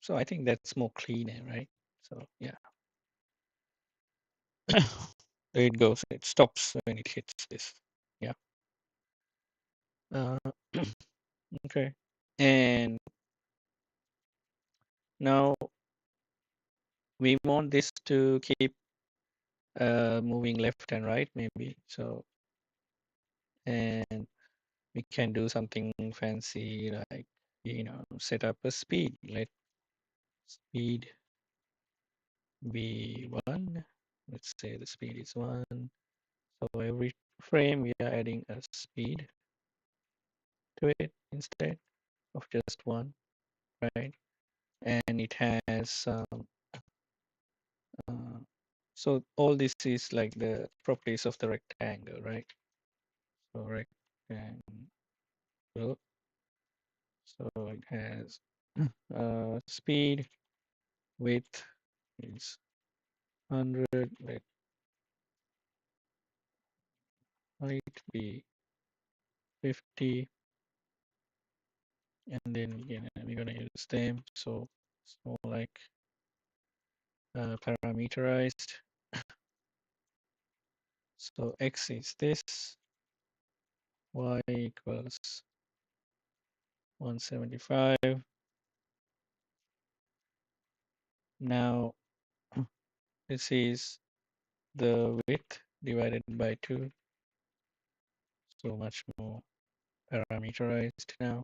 So I think that's more cleaner, right? So yeah, there it goes. It stops when it hits this. Yeah. Uh, okay. And now we want this to keep moving left and right, maybe. So, and we can do something fancy like, set up a speed. Let speed be 1. Let's say the speed is 1. So every frame we are adding a speed to it instead of just 1, right? And it has uh, so all this is like the properties of the rectangle, right? So rectangle. So it has speed, width is 100, let height be 50, and then we're gonna use them. So it's more like parameterized. So x is this, y equals 175. Now this is the width divided by 2, so much more parameterized now.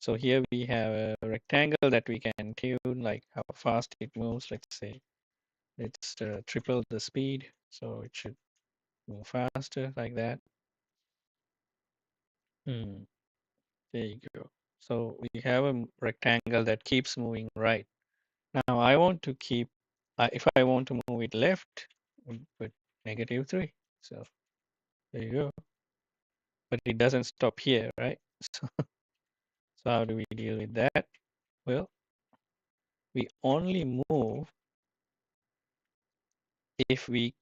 So here we have a rectangle that we can tune, like how fast it moves. Let's say let's triple the speed, so it should move faster like that. Hmm, there you go. So we have a rectangle that keeps moving right. Now I want to keep, if I want to move it left, we put -3. So there you go. But it doesn't stop here, right? So how do we deal with that? Well, we only move if we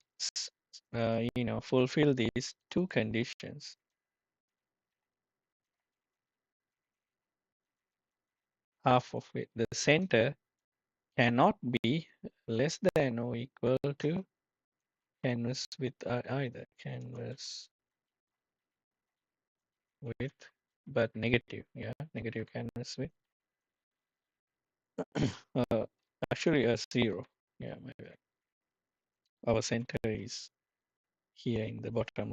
fulfill these two conditions. Half of it, the center cannot be less than or equal to canvas width either. Canvas width, but negative. Yeah, negative canvas width. uh, Actually, a 0. Yeah, my bad. Our center is here in the bottom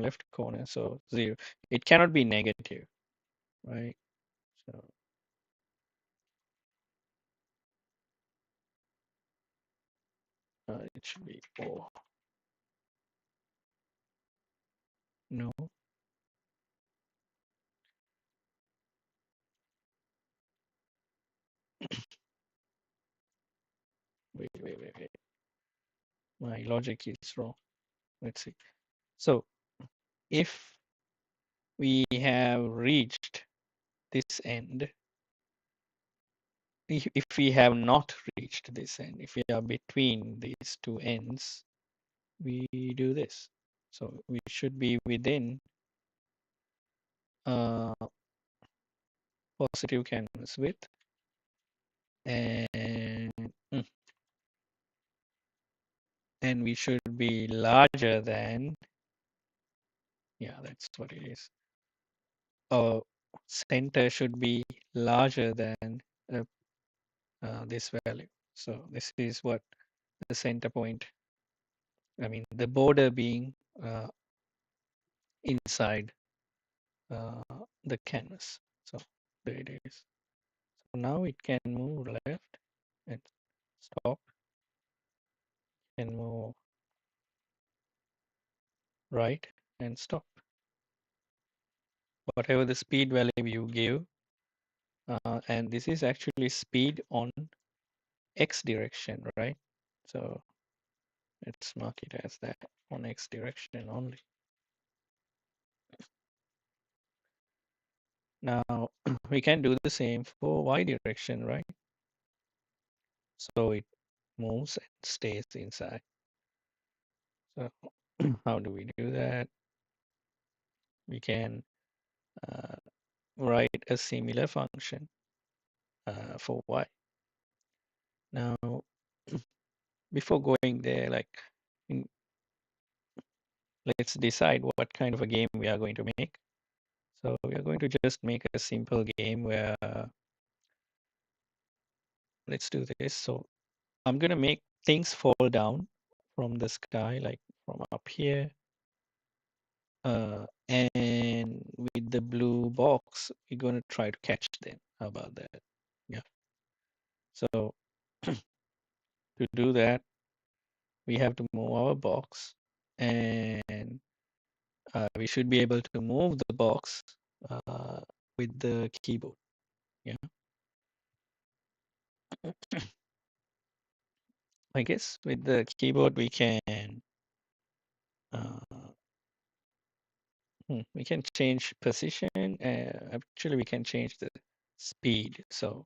left corner, so 0. It cannot be negative, right? So it should be 4. No, wait. My logic is wrong. Let's see. So if we have reached this end, if we have not reached this end, if we are between these two ends, we do this. So we should be within uh, positive canvas width, and and we should be larger than, yeah, that's what it is. Our center should be larger than this value. So this is what the center point, I mean, the border being inside the canvas. So there it is. So now it can move left and stop, and move right and stop. Whatever the speed value you give, and this is actually speed on x direction, right? So let's mark it as that, on x direction only. Now we can do the same for y direction, right? So it moves and stays inside. So how do we do that? We can uh, write a similar function for y. Now, before going there, like, let's decide what kind of a game we are going to make. So we are going to just make a simple game where let's do this. So I'm gonna make things fall down from the sky, like from up here. And with the blue box, we're gonna try to catch them. How about that? Yeah. So to do that, we have to move our box, and we should be able to move the box uh, with the keyboard. Yeah. I guess with the keyboard uh, we can change position. Actually, we can change the speed. So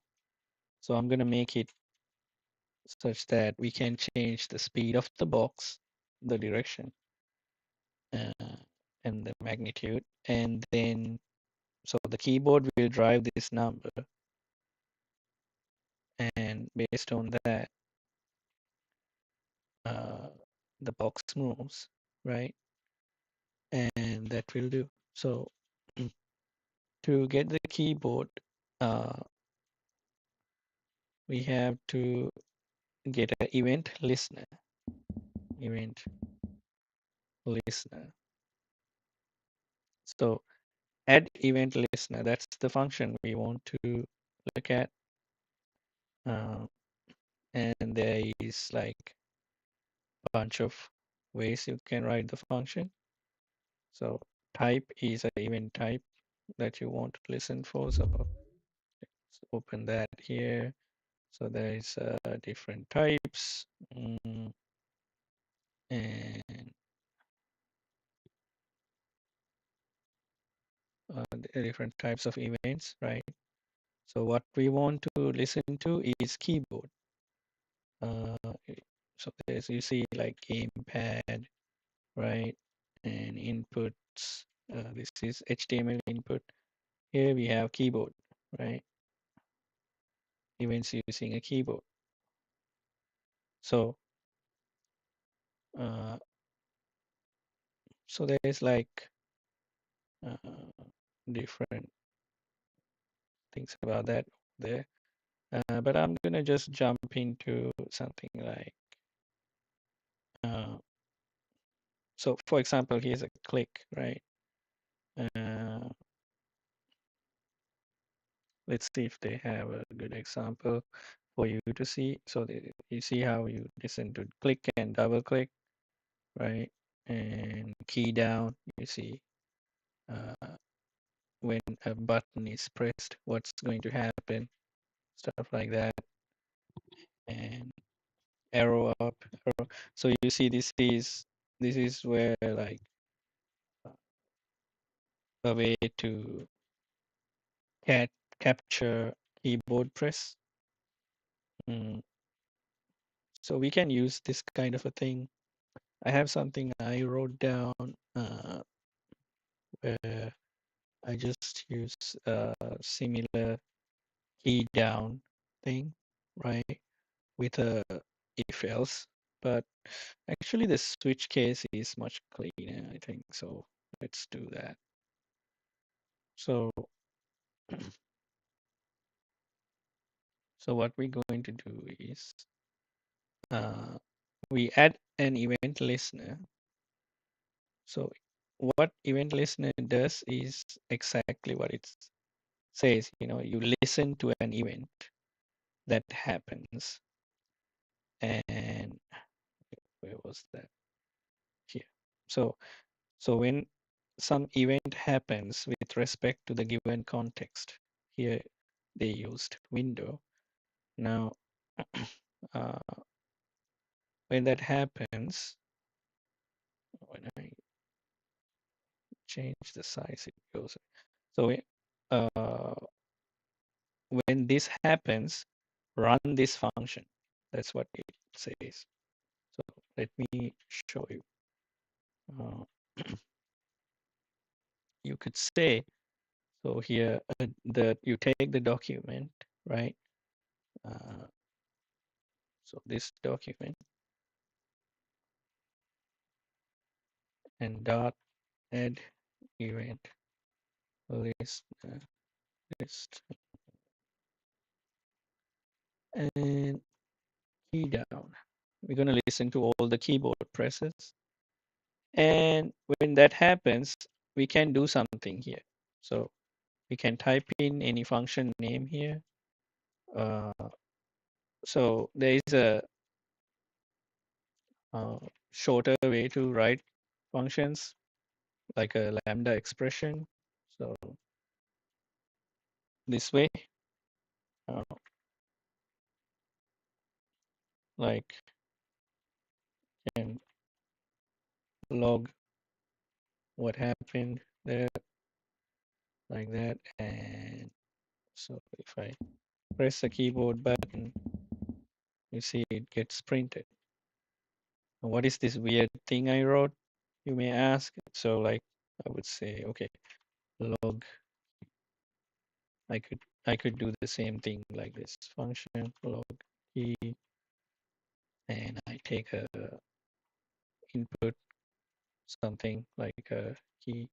I'm gonna make it such that we can change the speed of the box, the direction, uh, and the magnitude, and then so the keyboard will drive this number, and based on that, uh, the box moves, right? And that will do. So to get the keyboard, uh, we have to get an event listener. Event listener. So add event listener. That's the function we want to look at. Uh, and there is like a bunch of ways you can write the function. So type is an event type that you want to listen for. So let's open that here. So there is different types, and different types of events, right? So what we want to listen to is keyboard. Uh, so there's you see like gamepad, right? And inputs. This is HTML input. Here we have keyboard, right? Events using a keyboard. So uh, so there's like different things about that there. But I'm gonna just jump into something like uh, so. For example, here's a click, right? Uh, let's see if they have a good example for you to see. So you see how you listen to click and double click, right? And key down, you see uh, when a button is pressed, what's going to happen, stuff like that. And arrow up, arrow. So you see this is where like a way to cat capture keyboard press. Mm, so we can use this kind of a thing. I have something I wrote down where I just use a similar key down thing, right? With a if else, but actually the switch case is much cleaner, I think. So let's do that. So so what we're going to do is uh, we add an event listener. So what event listener does is exactly what it says. You listen to an event that happens, and where was that? Here. So so when some event happens with respect to the given context, here they used window. Now, uh, when that happens, when I change the size, it goes. So uh, when this happens, run this function. That's what it says. So let me show you. Uh, you could say, so here that you take the document, right? Uh, so this document and dot add event list list, and key down. We're going to listen to all the keyboard presses. And when that happens, we can do something here. So we can type in any function name here. Uh, so there is a shorter way to write functions like a lambda expression. So this way, uh, like can log what happened there like that. And so if I press the keyboard button, you see it gets printed. What is this weird thing I wrote? You may ask. So like I would say, okay, log. I could do the same thing like this function log key, and I take a input something like a key,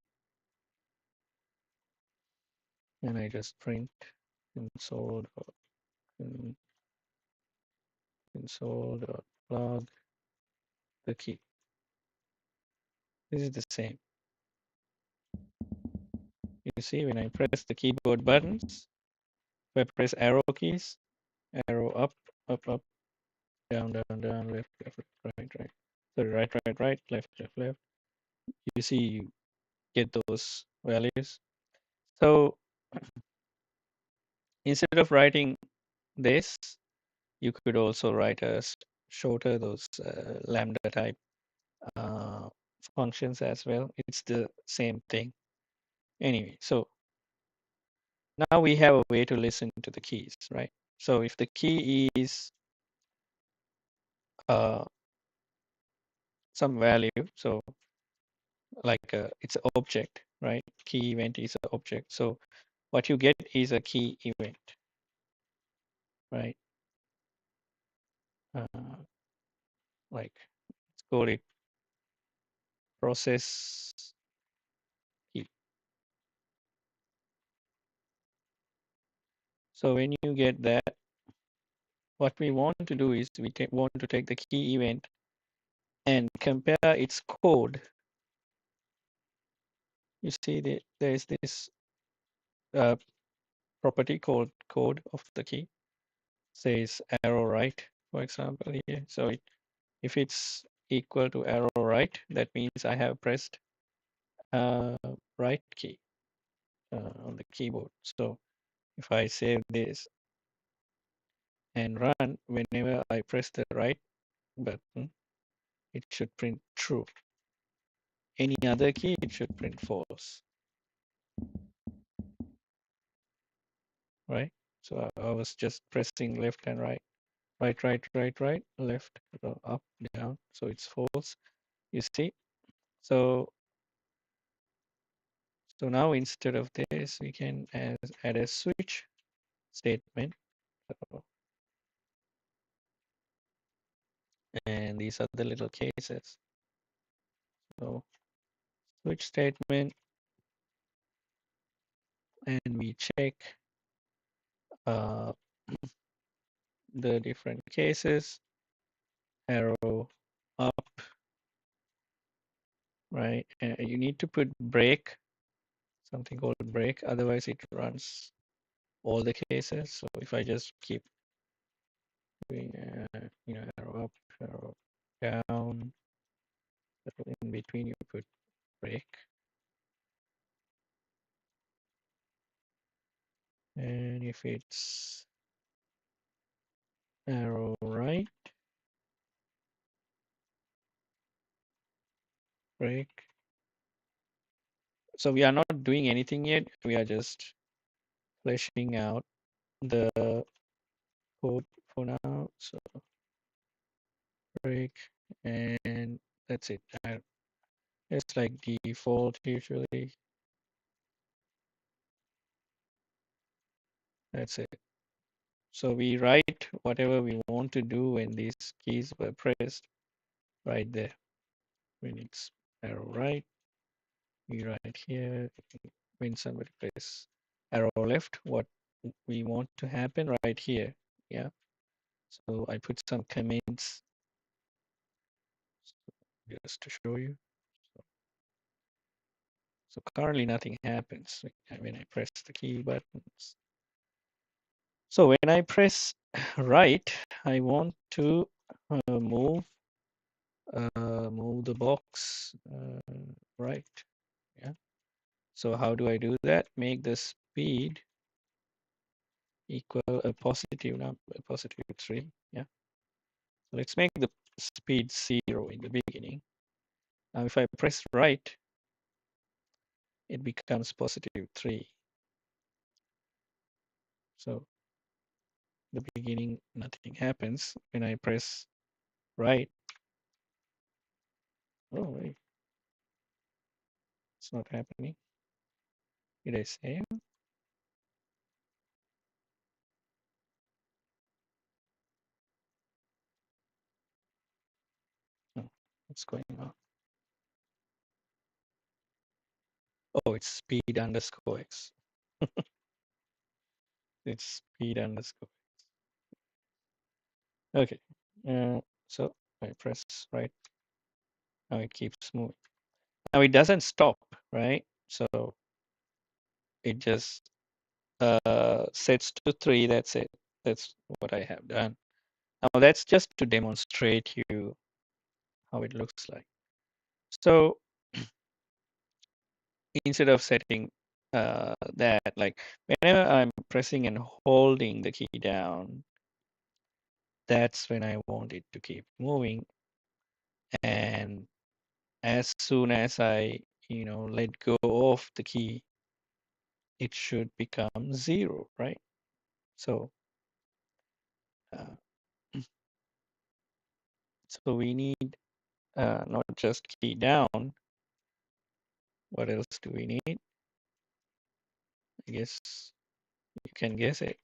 and I just print console console.log the key. This is the same. You see, when I press the keyboard buttons, if I press arrow keys, arrow up, up, up, down, down, down, left, left, right, right. Sorry, right, right, right, left, left, left. You see, you get those values. So instead of writing this, you could also write a shorter those lambda type uh, functions as well. It's the same thing. Anyway, so now we have a way to listen to the keys, right? So if the key is uh, some value, so like it's an object, right? Key event is an object. So what you get is a key event, right? Uh, like let's call it process key. So when you get that, what we want to do is we want to take the key event and compare its code. You see there is this uh, property called code of the key, says arrow right, for example here. So if it's equal to arrow right, that means I have pressed right key on the keyboard. So if I save this and run, whenever I press the right button, it should print true. Any other key, it should print false, right? So I was just pressing left and right, right, right, right, right, left, up, down. So it's false, you see? So now instead of this, we can add a switch statement. And these are the little cases. So switch statement, and we check uh, the different cases, arrow up, right? And you need to put break, something called break, otherwise it runs all the cases. So if I just keep doing, arrow up, arrow down, in between you put break. And if it's arrow right, break. So we are not doing anything yet. We are just fleshing out the code for now. So break, and that's it. It's like default usually. That's it. So we write whatever we want to do when these keys were pressed right there. When it's arrow right, we write here. When somebody press arrow left, what we want to happen right here. Yeah. So I put some comments just to show you. So currently nothing happens when I press the key buttons. So when I press right, I want to move move the box right. Yeah. So how do I do that? Make the speed equal a positive number, a positive 3. Yeah. Let's make the speed 0 in the beginning. Now if I press right, it becomes positive 3. So the beginning, nothing happens. When I press right, oh wait, it's not happening. Did I save? No, what's going on? Oh, it's speed underscore x. It's speed underscore. Okay. So I press right. Now it keeps moving. Now it doesn't stop, right? So it just sets to 3. That's it. That's what I have done. Now that's just to demonstrate you how it looks like. So instead of setting that, like whenever I'm pressing and holding the key down, that's when I want it to keep moving. And as soon as I, let go of the key, it should become 0, right? So, uh, so we need not just key down. What else do we need? I guess you can guess it.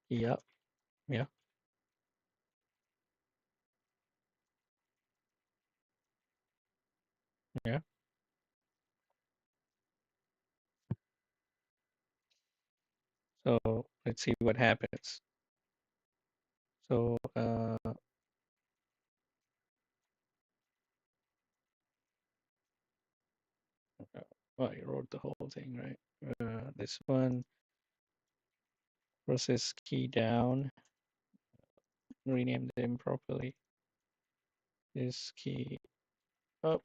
Yeah, yeah, yeah. So let's see what happens. So oh, I wrote the whole thing, right? This one, process key down, rename them properly. This key up.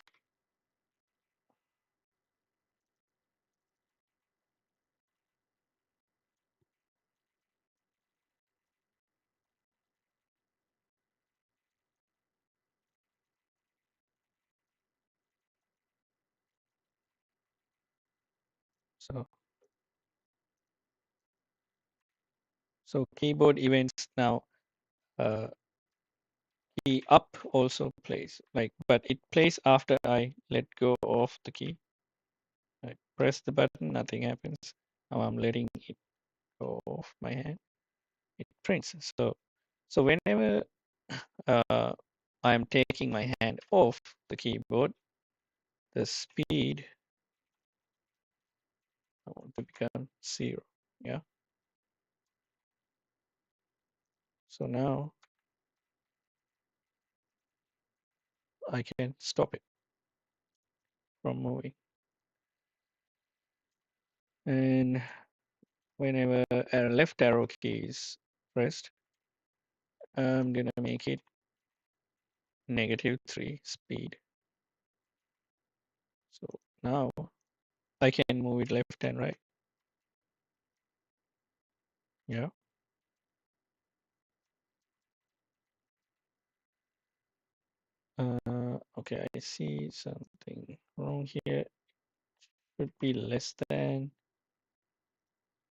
So keyboard events now, uh, key up also plays, but it plays after I let go of the key. I press the button, nothing happens. Now I'm letting it go off my hand. It prints. So whenever I'm taking my hand off the keyboard, the speed I want to become 0. Yeah. So now I can stop it from moving. And whenever a left arrow key is pressed, I'm gonna make it -3 speed. So now I can move it left and right. Yeah. Okay, I see something wrong here. Should be less than.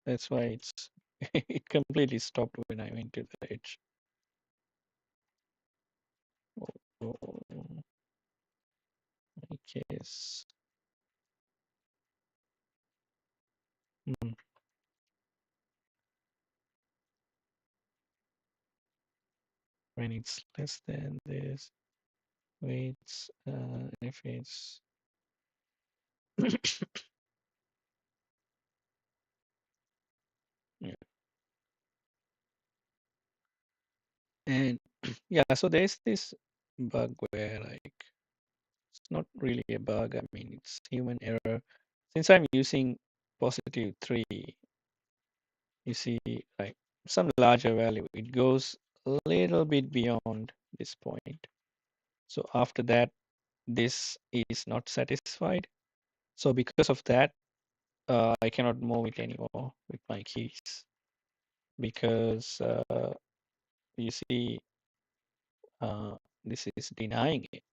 That's why it's it completely stopped when I went to the edge. Oh, I guess. Hmm. When it's less than this, wait, if it's yeah. yeah, so there's this bug where like it's not really a bug. I mean, it's human error. Since I'm using +3, you see like some larger value, it goes a little bit beyond this point. So after that, this is not satisfied. So because of that, I cannot move it anymore with my keys because you see uh, this is denying it,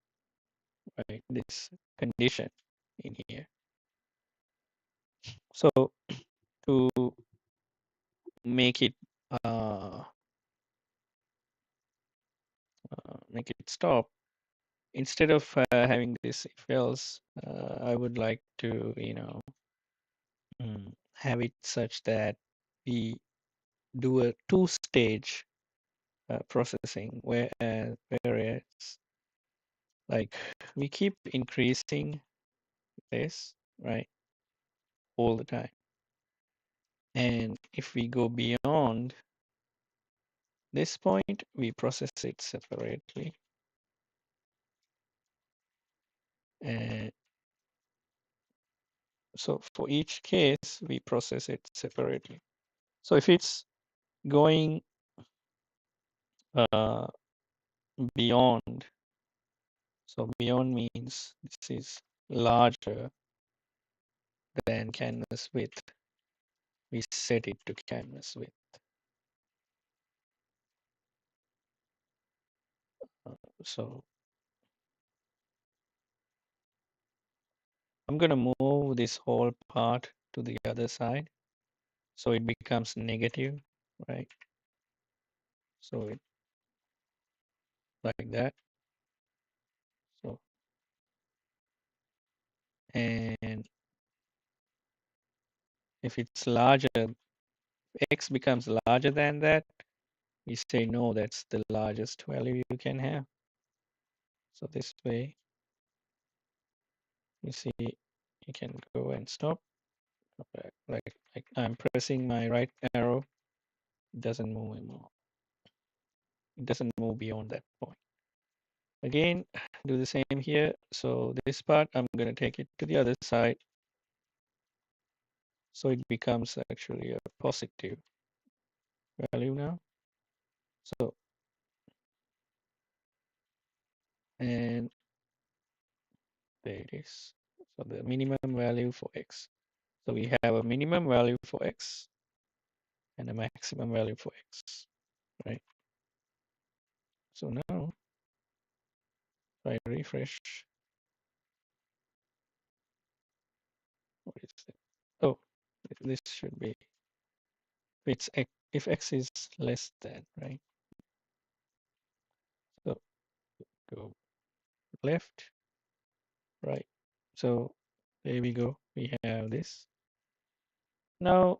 right? This condition in here. So to make it uh, make it stop, instead of having this if else, I would like to, have it such that we do a two-stage processing, whereas like we keep increasing this, right, all the time. And if we go beyond this point, we process it separately. And so for each case, we process it separately. So if it's going uh, beyond, so beyond means this is larger than canvas width, we set it to canvas width. So I'm going to move this whole part to the other side. So it becomes negative, right? So it like that. So, and if it's larger, x becomes larger than that, we say no, that's the largest value you can have. So this way, you see, you can go and stop. Like I'm pressing my right arrow, it doesn't move anymore. It doesn't move beyond that point. Again, do the same here. So this part, I'm going to take it to the other side. So it becomes actually a positive value now. So, and there it is. So the minimum value for x. So we have a minimum value for x and a maximum value for x, right? So now, if I refresh, what is it? Oh, this should be, if x is less than, right? So go left, right. So there we go. We have this. Now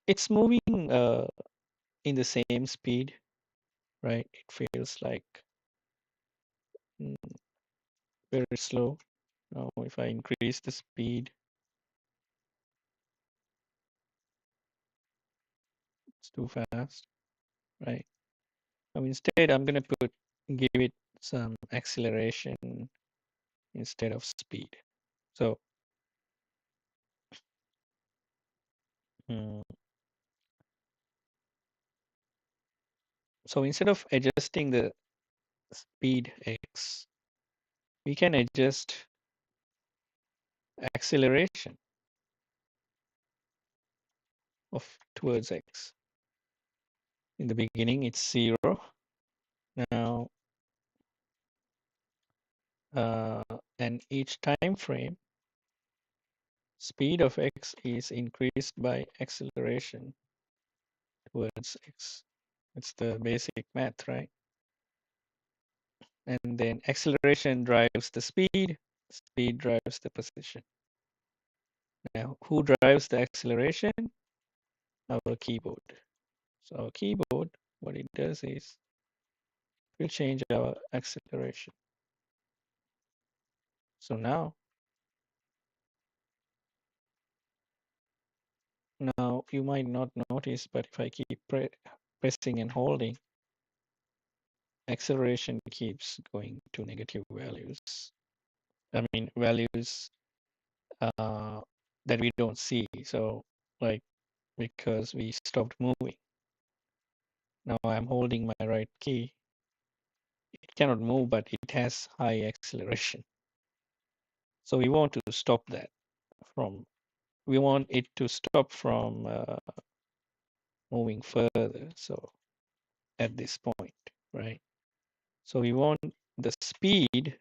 it's moving in the same speed, right? It feels like mm, very slow. Now if I increase the speed, it's too fast, right? So instead, I'm going to give it some acceleration instead of speed. So, mm, so instead of adjusting the speed x, we can adjust acceleration of towards x. In the beginning, it's 0. Now, uh, and each time frame, speed of x is increased by acceleration towards x. It's the basic math, right? And then acceleration drives the speed drives the position. Now, who drives the acceleration? Our keyboard. So our keyboard, what it does is will change our acceleration. So now you might not notice, but if I keep pressing and holding, acceleration keeps going to negative values. I mean, values that we don't see. So, like, because we stopped moving. Now I'm holding my right key. It cannot move, but it has high acceleration. So we want to stop that from, we want it to stop from moving further. So at this point, right? So we want the speed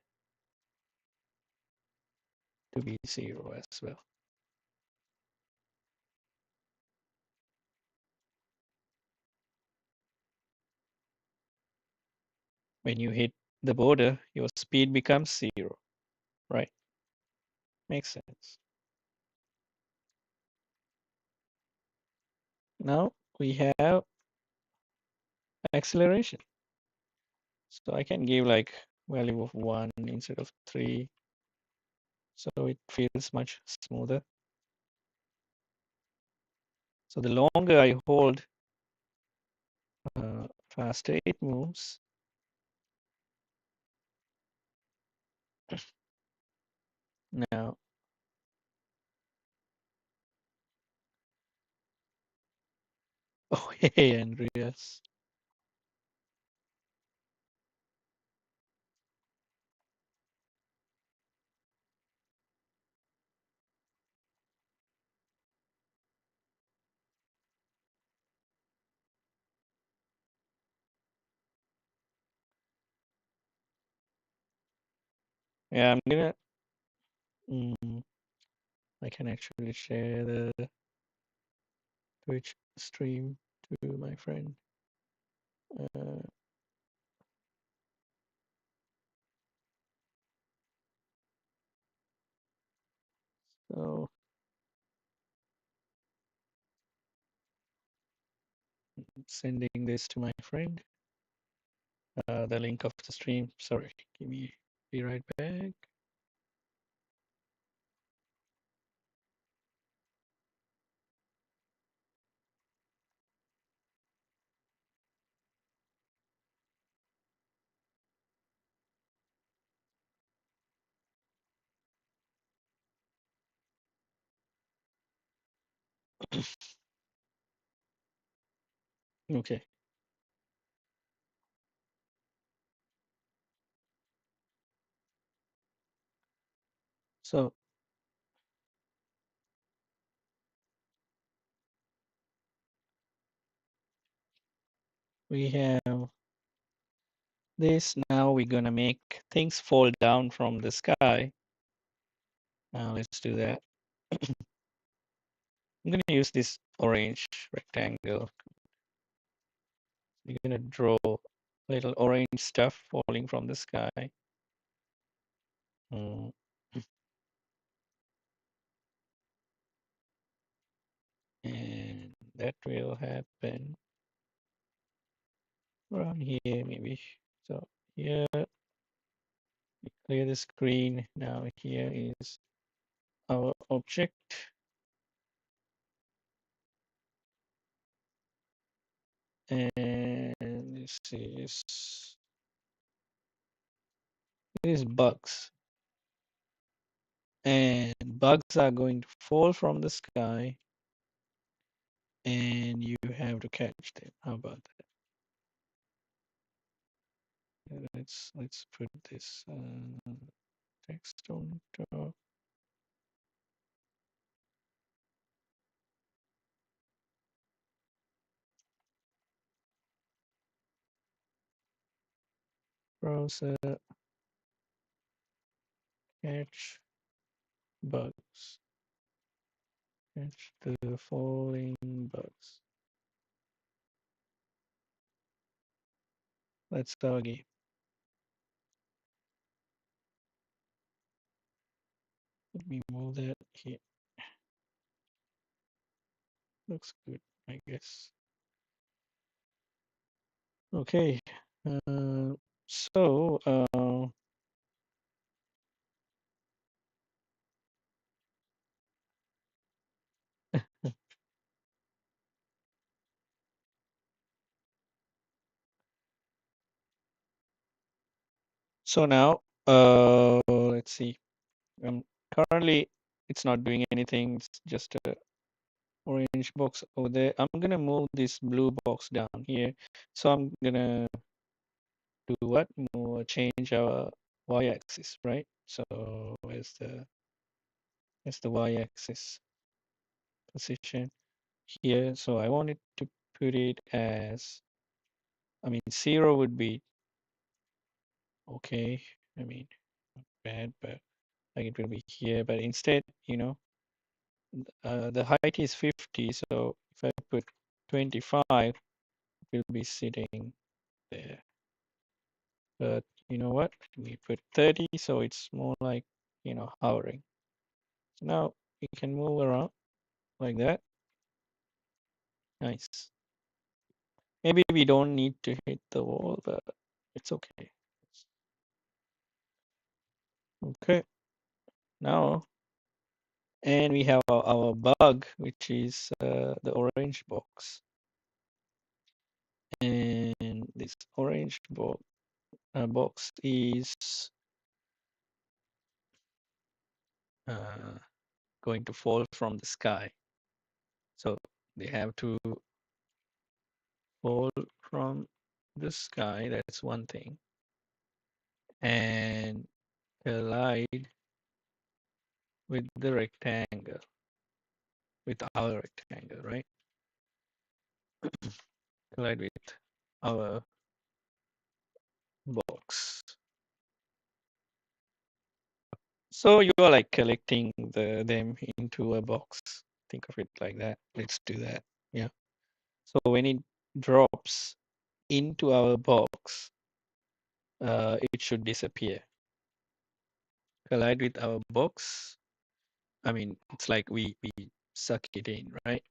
to be 0 as well. When you hit the border, your speed becomes 0, right? Makes sense. Now we have acceleration. So I can give like value of 1 instead of 3. So it feels much smoother. So the longer I hold, faster it moves. Now, oh, hey, Andreas. Yeah, I'm gonna, mm, I can actually share the Twitch stream to my friend. Uh, so sending this to my friend. The link of the stream. Sorry, be right back. Okay. So we have this. Now we're gonna make things fall down from the sky. Now let's do that. I'm gonna use this orange rectangle. We're gonna draw little orange stuff falling from the sky. Mm. And that will happen around here maybe. So here, we clear the screen. Now here is our object. And this is bugs. And bugs are going to fall from the sky and you have to catch them. How about that? Let's put this text on top. Browser catch bugs. Catch the falling bugs. Let's start again. Let me move that here. Looks good, I guess. Okay. So So now, let's see. Currently, it's not doing anything. It's just a orange box over there. I'm gonna move this blue box down here. So I'm gonna do what? Change our y-axis, right? So where's the y-axis position here? So I wanted to put it as, I mean, 0 would be okay. I mean, not bad, but like it will be here. But instead, the height is 50. So if I put 25, it will be sitting there. But you know what? We put 30, so it's more like, hovering. So now we can move around like that. Nice. Maybe we don't need to hit the wall, but it's okay. Okay. Now, and we have our bug, which is the orange box. And this orange box is uh, going to fall from the sky. So they have to fall from the sky. That's one thing. And collide with the rectangle, with our rectangle, right? Collide with our box. So you are like collecting them into a box. Think of it like that. Let's do that. Yeah. So when it drops into our box, it should disappear. Collide with our box. I mean, it's like we suck it in, right?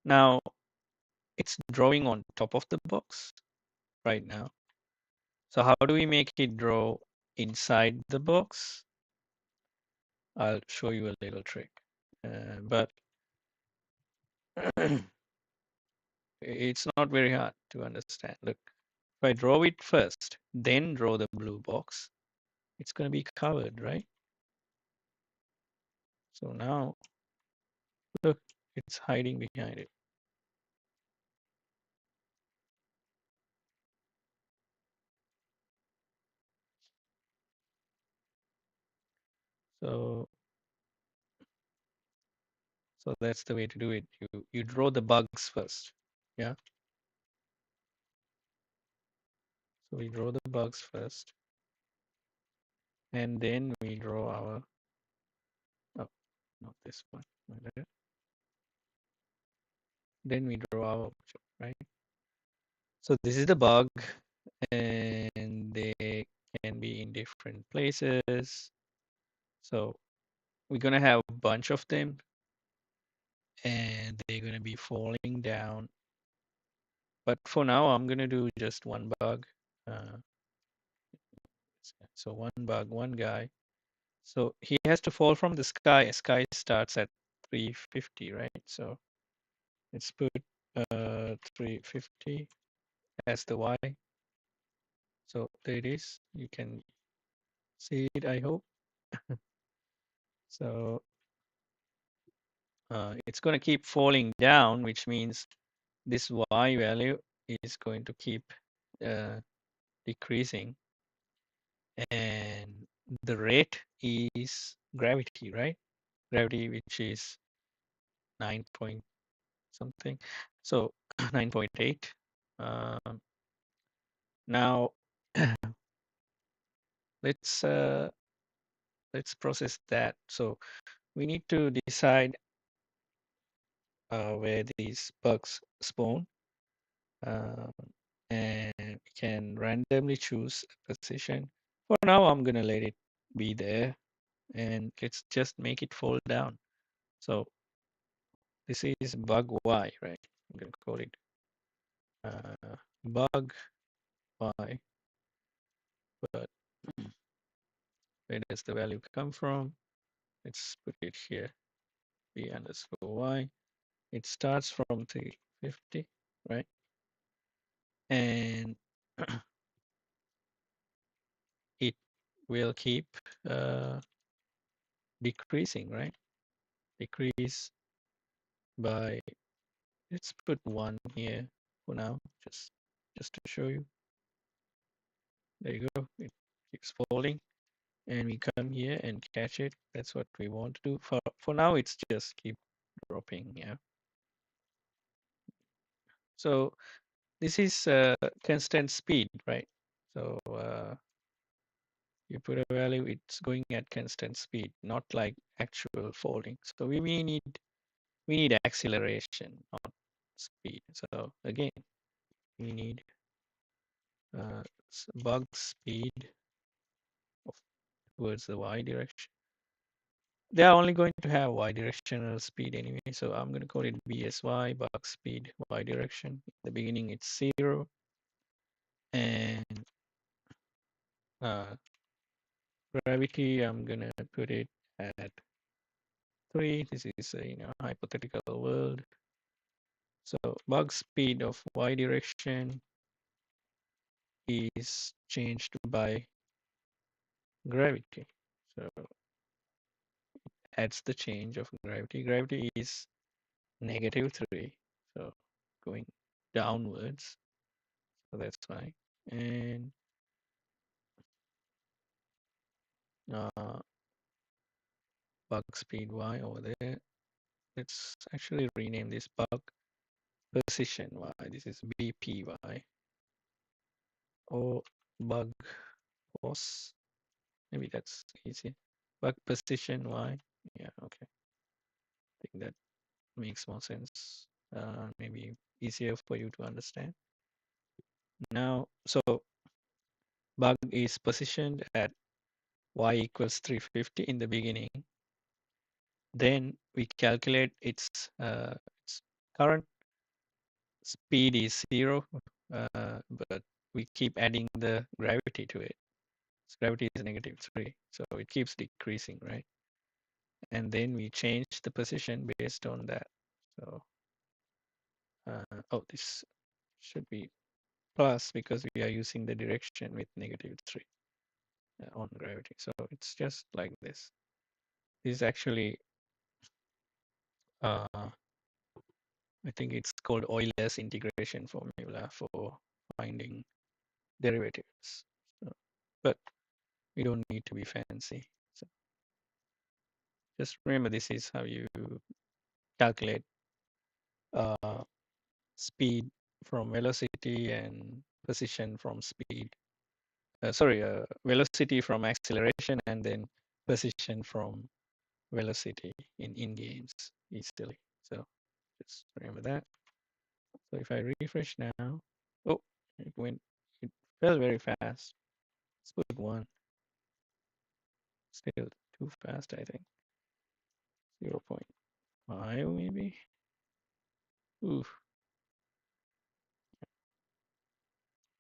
Now it's drawing on top of the box right now. So how do we make it draw inside the box? I'll show you a little trick. But it's not very hard to understand. Look, if I draw it first, then draw the blue box, it's going to be covered, right? So now, look, it's hiding behind it. So, so that's the way to do it. You draw the bugs first. Yeah. So we draw the bugs first, and then we draw our, oh, not this one. Then we draw our object, right? So this is the bug, and they can be in different places. So we're gonna have a bunch of them, and they're gonna be falling down. But for now, I'm gonna do just one bug. Uh, so one bug, one guy. So he has to fall from the sky. Sky starts at 350, right? So let's put 350 as the Y. So there it is. You can see it, I hope. So it's going to keep falling down, which means this Y value is going to keep uh, decreasing. And the rate is gravity, right? Gravity, which is 9 point something. So 9.8. Now let's uh, let's process that. So we need to decide where these bugs spawn, uh, and we can randomly choose a position. For now, I'm gonna let it be there, and let's just make it fall down. So this is bug Y, right? I'm gonna call it bug Y, but where does the value come from? Let's put it here, B underscore Y. It starts from 350, right? And will keep uh, decreasing, right? Decrease by, let's put 1 here for now, just to show you. There you go. It keeps falling, and we come here and catch it. That's what we want to do. For now, it's just keep dropping. Yeah. So this is constant speed, right? So you put a value, it's going at constant speed, not like actual falling. So we need acceleration, not speed. So again, we need bug speed of, towards the y direction. They are only going to have y directional speed anyway. So I'm going to call it BSY, bug speed, y direction. In the beginning, it's 0. And uh, gravity, I'm going to put it at 3. This is a hypothetical world. So bug speed of y direction is changed by gravity. So adds the change of gravity. Gravity is -3. So going downwards. So that's fine. And uh, bug speed y over there. Let's actually rename this bug position y. This is BPY, or bug pos. Maybe that's easy. Bug position y. Yeah, okay. I think that makes more sense. Maybe easier for you to understand. Now, so bug is positioned at y equals 350 in the beginning. Then we calculate its current speed is 0, but we keep adding the gravity to it. So gravity is -3, so it keeps decreasing, right? And then we change the position based on that. So, oh, this should be plus because we are using the direction with -3 on gravity. So it's just like this. This is actually, I think it's called Euler's integration formula for finding derivatives. So, but we don't need to be fancy. So just remember, this is how you calculate uh, speed from velocity and position from speed. Velocity from acceleration and then position from velocity in games easily. So just remember that. So if I refresh now, oh, it fell very fast. Let's put 1. Still too fast, I think. 0.5 maybe. Oof,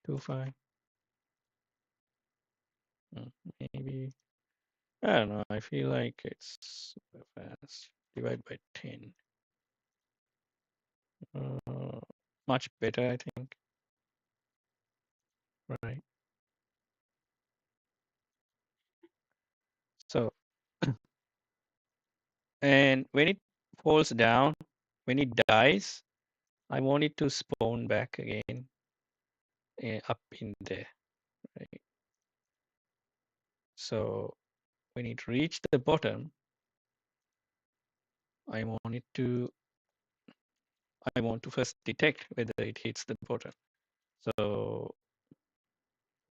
2.5. Maybe. I don't know. I feel like it's super fast. Divide by 10. Uh, much better, I think. Right. So, and when it falls down, when it dies, I want it to spawn back again up in there. Right. So when it reached the bottom, I want it to I want to first detect whether it hits the bottom. So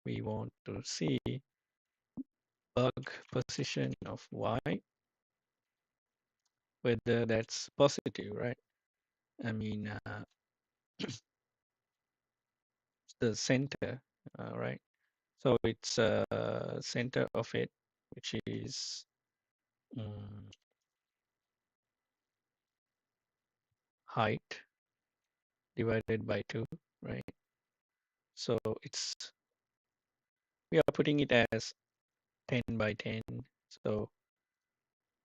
we want to see bug position of y, whether that's positive, right? I mean, the center, right? So it's center of it, which is height divided by 2, right? So it's we are putting it as 10 by 10. So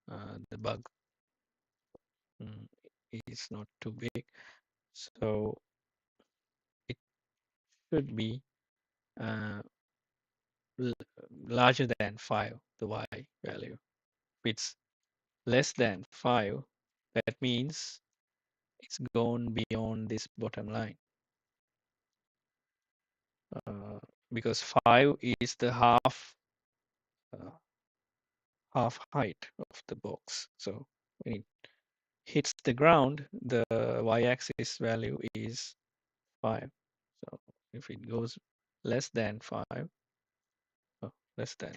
the bug is not too big. So it should be l- larger than 5, the y value. If it's less than 5, that means it's gone beyond this bottom line. Uh, because 5 is the uh, half height of the box. So when it hits the ground, the y-axis value is 5. So if it goes less than 5, oh, less than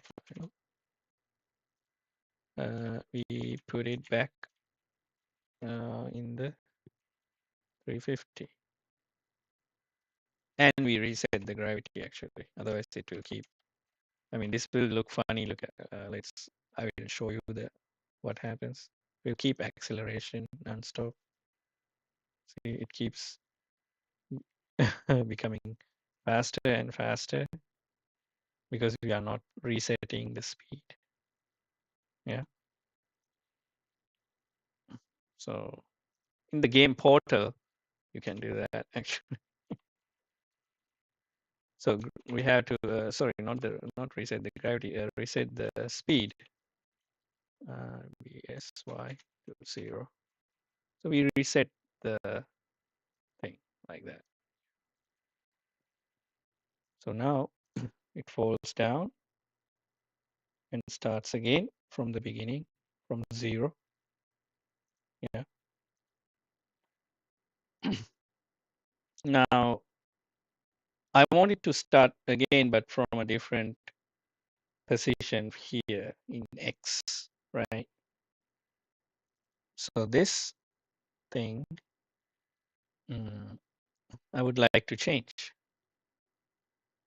5, we put it back in the 350. And we reset the gravity actually. Otherwise it will keep, I mean, this will look funny. Look at, I will show you what happens. We'll keep acceleration non-stop. See, it keeps becoming faster and faster because we are not resetting the speed. Yeah. So in the game portal, you can do that actually. So we have to, sorry, not reset the gravity, reset the speed. BSY to 0. So we reset the thing like that. So now it falls down and starts again from the beginning, from 0. Yeah. Now I want it to start again, but from a different position here in X, right? So this thing, I would like to change.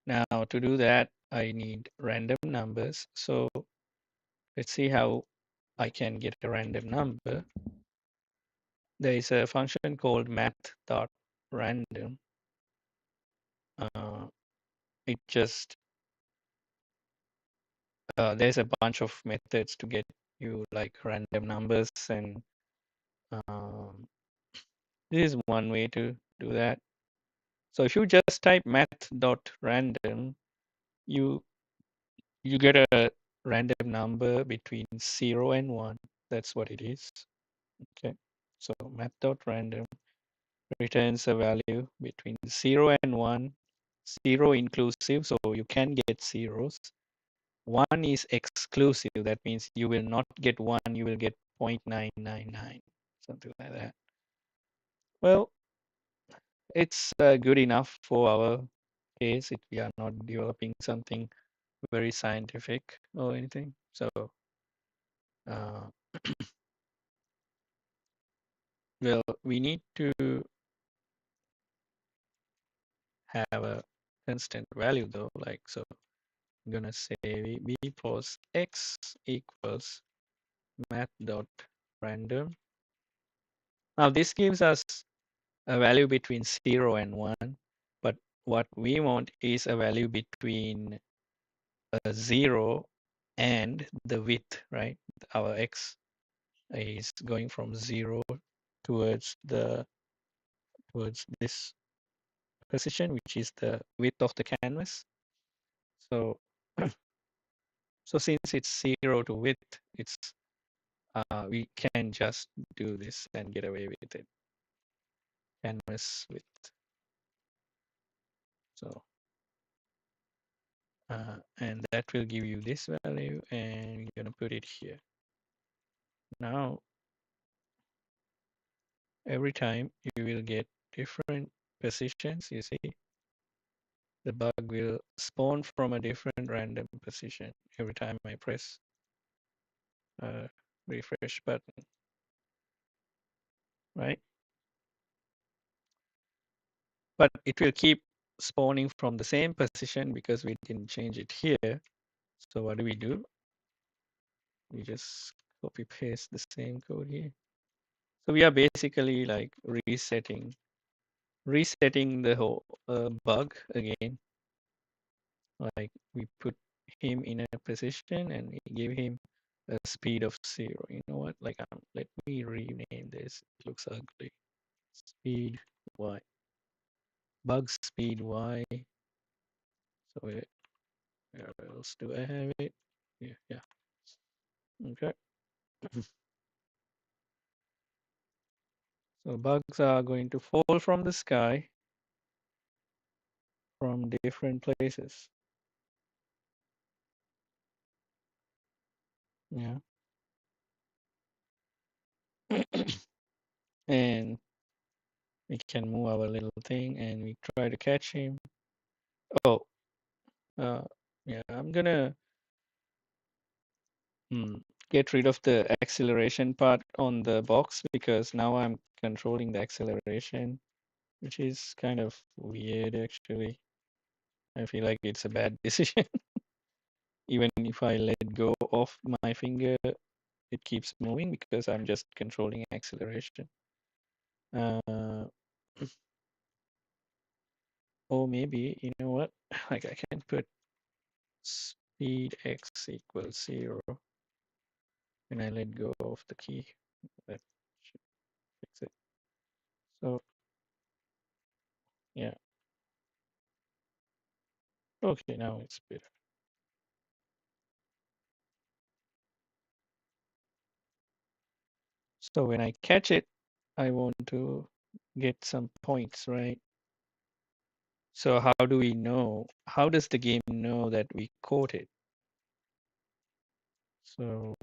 Now to do that, I need random numbers. So let's see how I can get a random number. There is a function called math.random. It just, there's a bunch of methods to get you like random numbers, and um, this is one way to do that. So if you just type math.random, you get a random number between 0 and 1. That's what it is. Okay. So math.random returns a value between 0 and 1, 0 inclusive, so you can get zeros. 1 is exclusive, that means you will not get 1, you will get 0.999, something like that. Well, it's good enough for our case if we are not developing something very scientific or anything. So, uh, well, we need to have a constant value though, like, so I'm gonna say b plus x equals math.random. Now this gives us a value between 0 and 1, but what we want is a value between 0 and the width, right? Our x is going from 0 towards this position, which is the width of the canvas. So so since it's 0 to width, it's we can just do this and get away with it. Canvas width. So and that will give you this value, and you're gonna put it here. Now every time you will get different positions. You see, the bug will spawn from a different random position every time I press refresh button, right? But it will keep spawning from the same position because we didn't change it here. So what do? We just copy paste the same code here. So we are basically like resetting the whole bug again. Like we put him in a position and we give him a speed of 0. You know what? Like, let me rename this. It looks ugly. Speed y. Bug speed y. So Where else do I have it? Yeah, yeah. Okay. So bugs are going to fall from the sky from different places. Yeah. And we can move our little thing and we try to catch him. Oh, uh, yeah, I'm gonna hmm, get rid of the acceleration part on the box because now I'm controlling the acceleration, which is kind of weird actually. I feel like it's a bad decision. Even if I let go of my finger, it keeps moving because I'm just controlling acceleration. Uh, or maybe, you know what? Like I can put speed x equals 0 when I let go of the key. That should fix it. So yeah, okay, now it's better. So when I catch it, I want to get some points, right? So how do we know? How does the game know that we caught it? So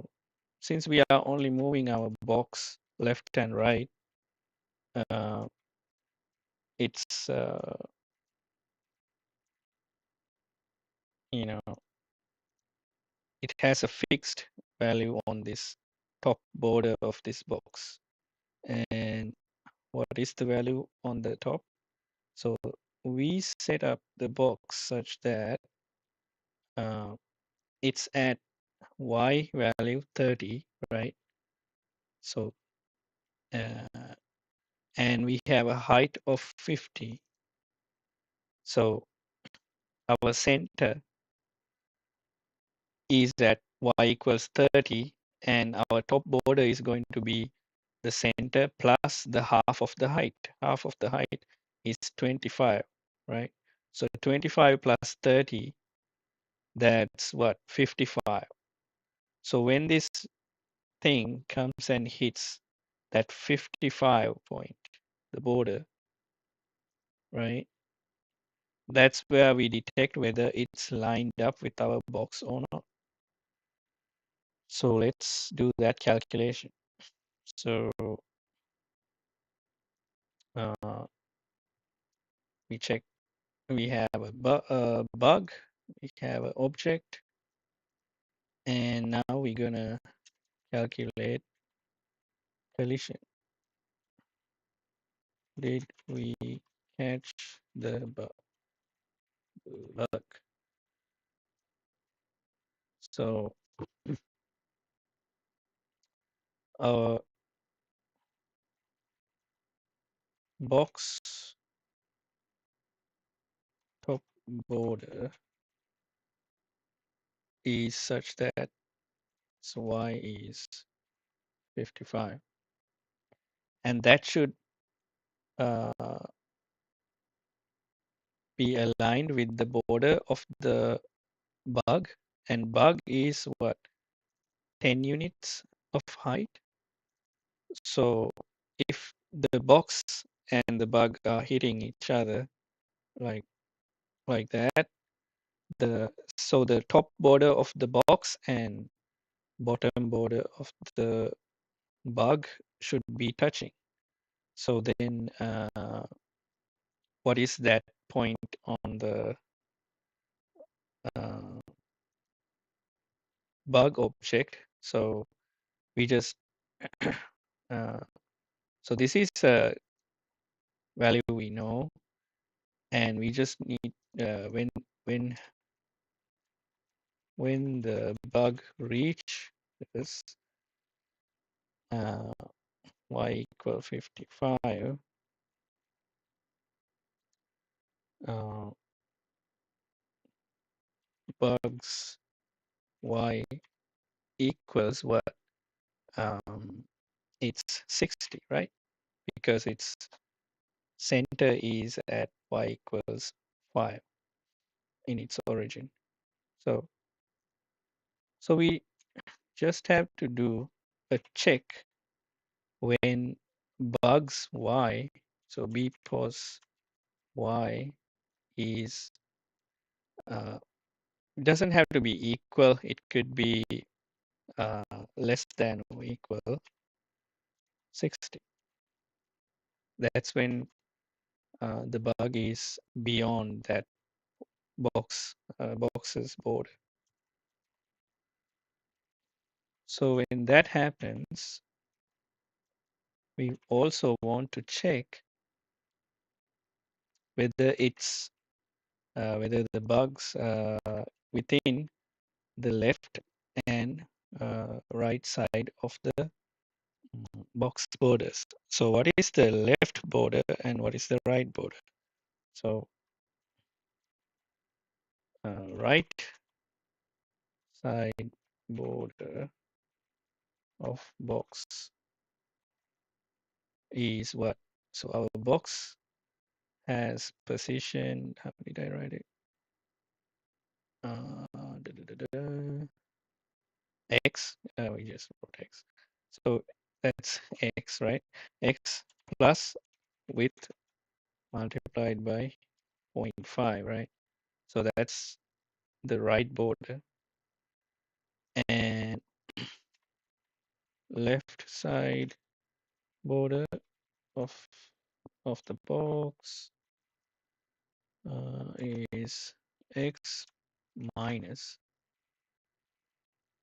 since we are only moving our box left and right, uh, it's you know it has a fixed value on this top border of this box. And what is the value on the top? So we set up the box such that uh, it's at y value 30, right? So uh, and we have a height of 50. So our center is at y equals 30, and our top border is going to be the center plus the half of the height. Half of the height is 25, right? So 25 plus 30, that's what? 55. So when this thing comes and hits that 55 point, the border, right? That's where we detect whether it's lined up with our box or not. So let's do that calculation. So uh, we check, we have a bug, we have an object, and now we're gonna calculate collision. Did we catch the bug? So our box top border is such that so y is 55, and that should uh, be aligned with the border of the bug, and bug is what, 10 units of height. So if the box and the bug are hitting each other like that, the top border of the box and bottom border of the bug should be touching. So then what is that point on the uh, bug object? So we just uh, so this is a value we know, and we just need when when the bug reach this uh, y equal 55, uh, bugs y equals what? Um, it's 60, right? Because its center is at y equals 5 in its origin. So, so we just have to do a check when bugs y, so b pos y is doesn't have to be equal. It could be uh, less than or equal 60. That's when the bug is beyond that box's border. So when that happens, we also want to check whether it's whether the bugs within the left and right side of the box borders. So what is the left border and what is the right border? So right side border of box is what? So our box has position, how did I write it? Da, da, da, da, X, we just wrote X. So that's X, right? X plus width multiplied by zero point 0.5, right? So that's the right border. And left side border of of the box is X minus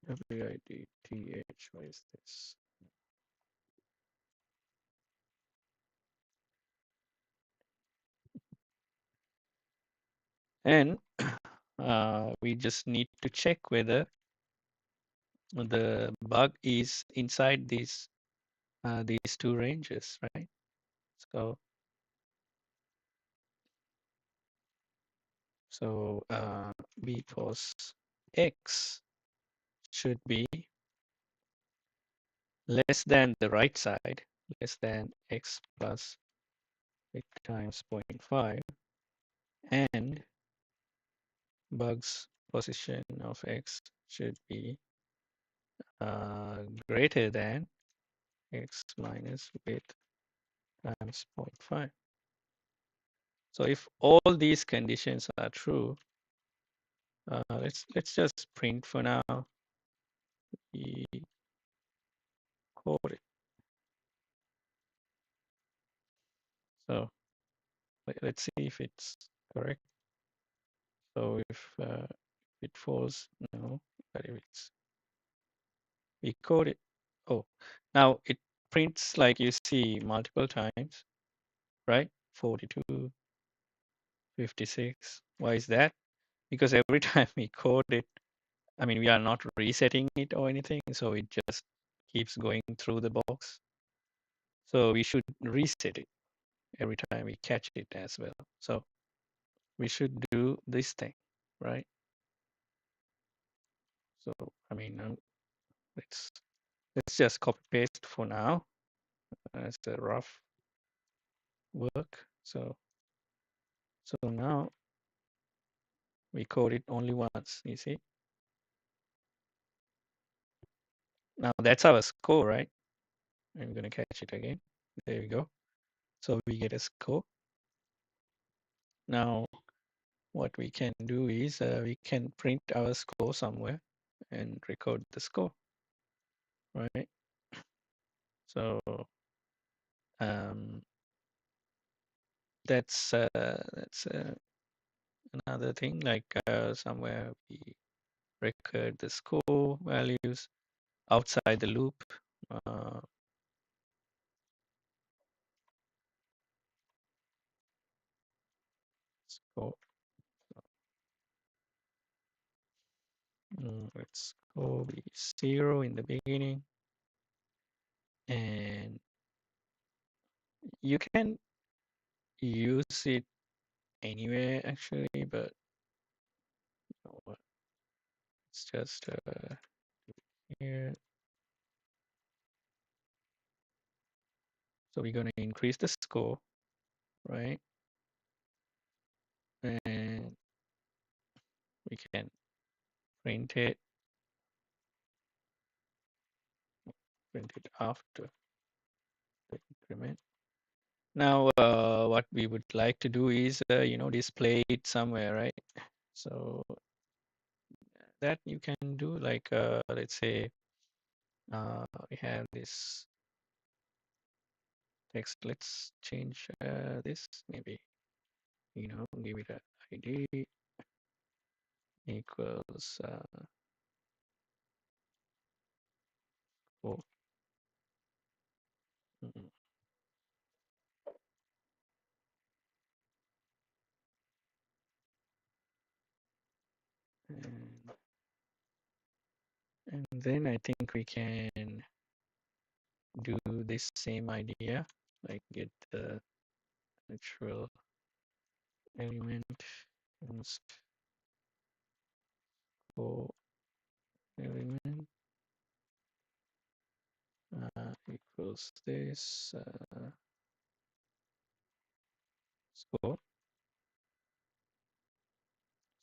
WIDTH. What is this? And we just need to check whether the bug is inside these two ranges, right? So b pos x should be less than the right side, less than x plus x times zero point 0.5, and bug's position of x should be greater than x minus width times zero point 0.5. So if all these conditions are true, let's just print for now. We code it. So let's see if it's correct. So if it falls, no, but if it's we code it. Oh, now it prints like you see multiple times, right? 42, 56. Why is that? Because every time we code it, I mean, we are not resetting it or anything, so it just keeps going through the box. So we should reset it every time we catch it as well. So we should do this thing, right? So I mean, let's let's just copy paste for now as a rough work. So now we code it only once. You see? Now that's our score, right? I'm gonna catch it again. There we go. So we get a score. Now what we can do is we can print our score somewhere and record the score, right? So um, that's another thing. Like somewhere we record the score values outside the loop. Uh, score. Let's go be 0 in the beginning, and you can use it anywhere actually, but you know what? It's just here. So we're going to increase the score, right? And we can print it, print it after the increment. Now, what we would like to do is, display it somewhere, right? So that you can do like, let's say, we have this text. Let's change this. Maybe, give it a ID equals oh, mm, and, and then I think we can do this same idea, like get the actual element and score element equals this score.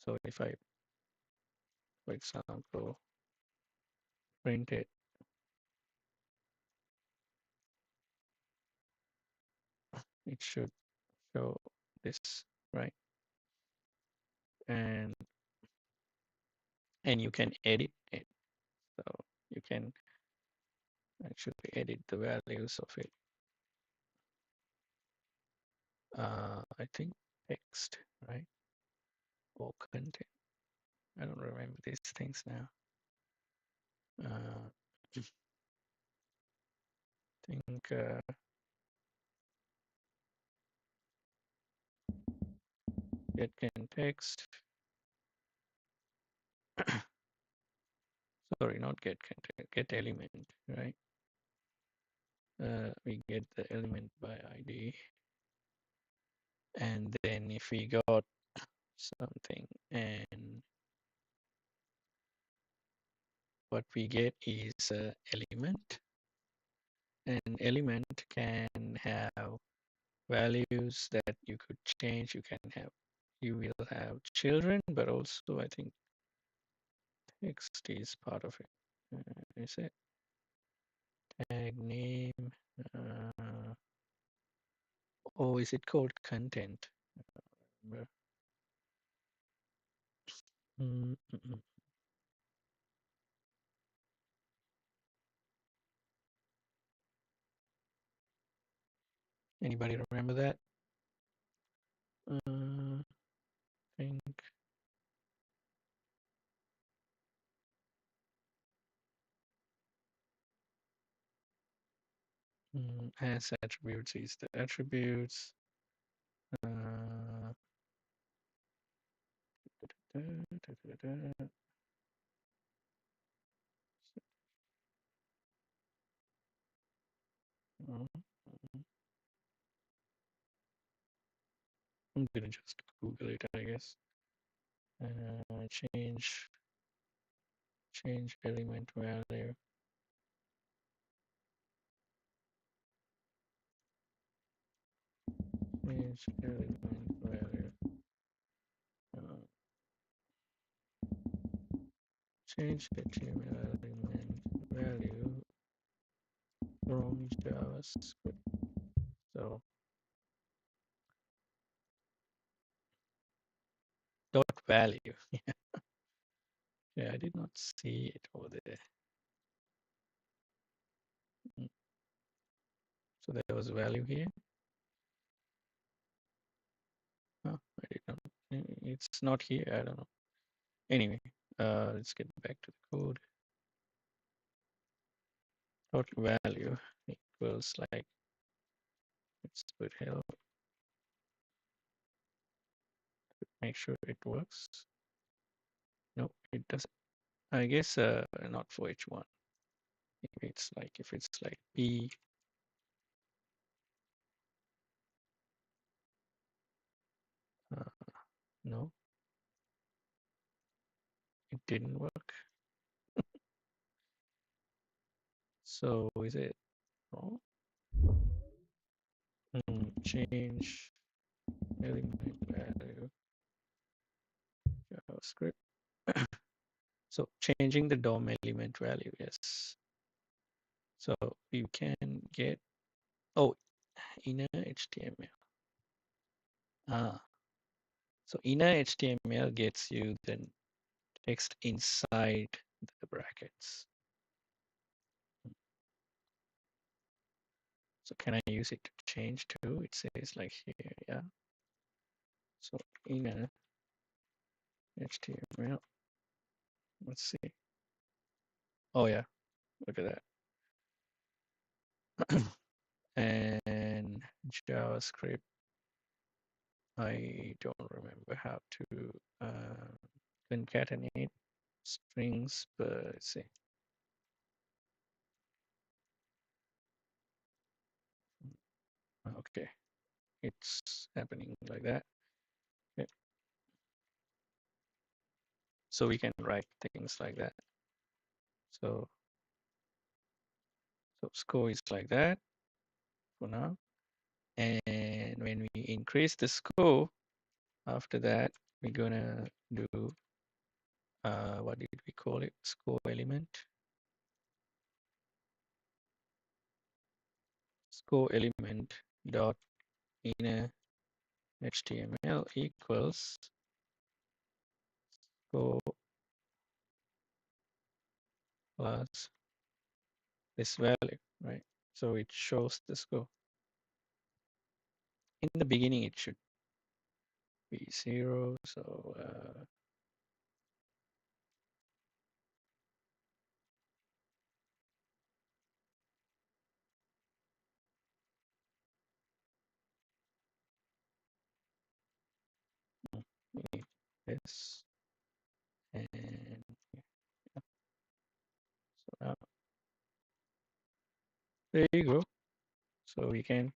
So if I, for example, print it, it should show this, right? And you can edit it. So you can actually edit the values of it. I think text, right? Or content. I don't remember these things now. I think get context. Sorry, not get content, get element, right? We get the element by ID. And then if we got something, and what we get is element, and element can have values that you could change. You will have children, but also I think text is part of it. Is it tag name? Uh, or is it called content? Mm, mm, mm. Anybody remember that? I think as attributes is the attributes. Uh, da, da, da, da, da. Oh, I'm gonna just Google it, I guess. Change element value. Change element value. Uh, change HTML element value from JavaScript. So dot value. Yeah, I did not see it over there. So there was a value here. Oh, I did not. It's not here. I don't know. Anyway, let's get back to the code. Dot value equals like, let's put help. Make sure it works. No, it doesn't. I guess not for H1. If it's like P. No, it didn't work. So is it wrong? Change element value JavaScript. So changing the DOM element value, yes. So you can get, oh, inner HTML. Ah, so inner HTML gets you the text inside the brackets. So can I use it to change to? It says like here, yeah. So inner HTML. Let's see. Oh yeah, look at that. And JavaScript. I don't remember how to concatenate strings, but let's see. Okay, it's happening like that. Okay. So we can write things like that. So score is like that for now. And when we increase the score, after that, we're gonna do what did we call it? Score element. Score element dot inner HTML equals score plus this value, right? So it shows the score. In the beginning, it should be 0. So we need this. And yeah, so now there you go. So we can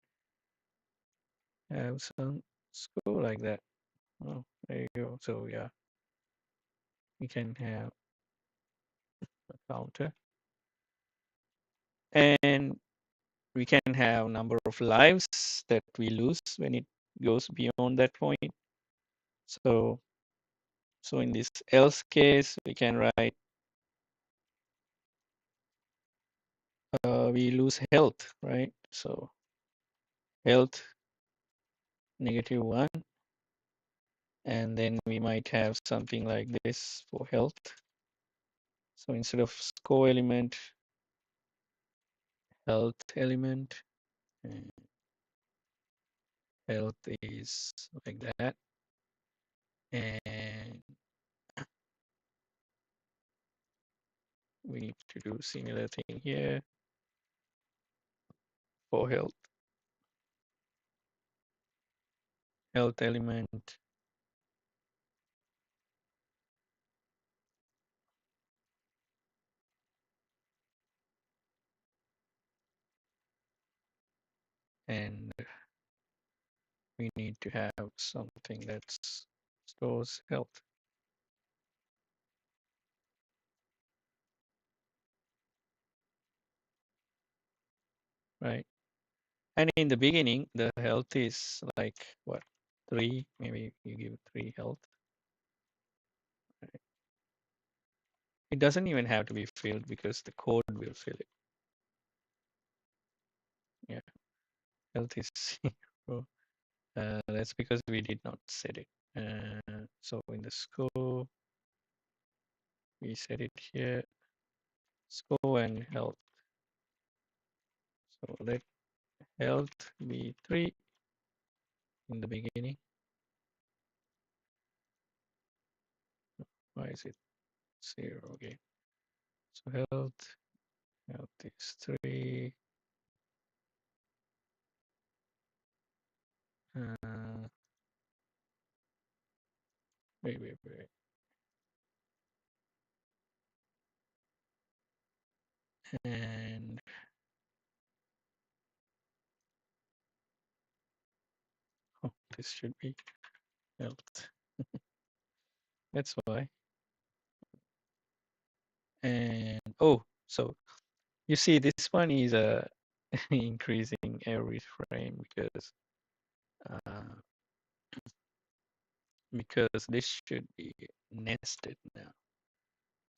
have some score like that. Oh, there you go. So yeah, we can have a counter. And we can have number of lives that we lose when it goes beyond that point. So in this else case, we can write we lose health, right? So health -1, and then we might have something like this for health. So instead of score element, health element, and health is like that. And we need to do similar thing here for health. Health element and we need to have something that stores health, right? And in the beginning, the health is like what, 3? Maybe you give 3 health. Right? It doesn't even have to be filled because the code will fill it. Yeah, health is 0. That's because we did not set it. So in the score, we set it here, score and health. So let health be 3 in the beginning. Why is it 0 again? So health is 3. Uh, wait. And oh, this should be health. That's why. And oh, so you see this one is increasing every frame uh, because this should be nested now.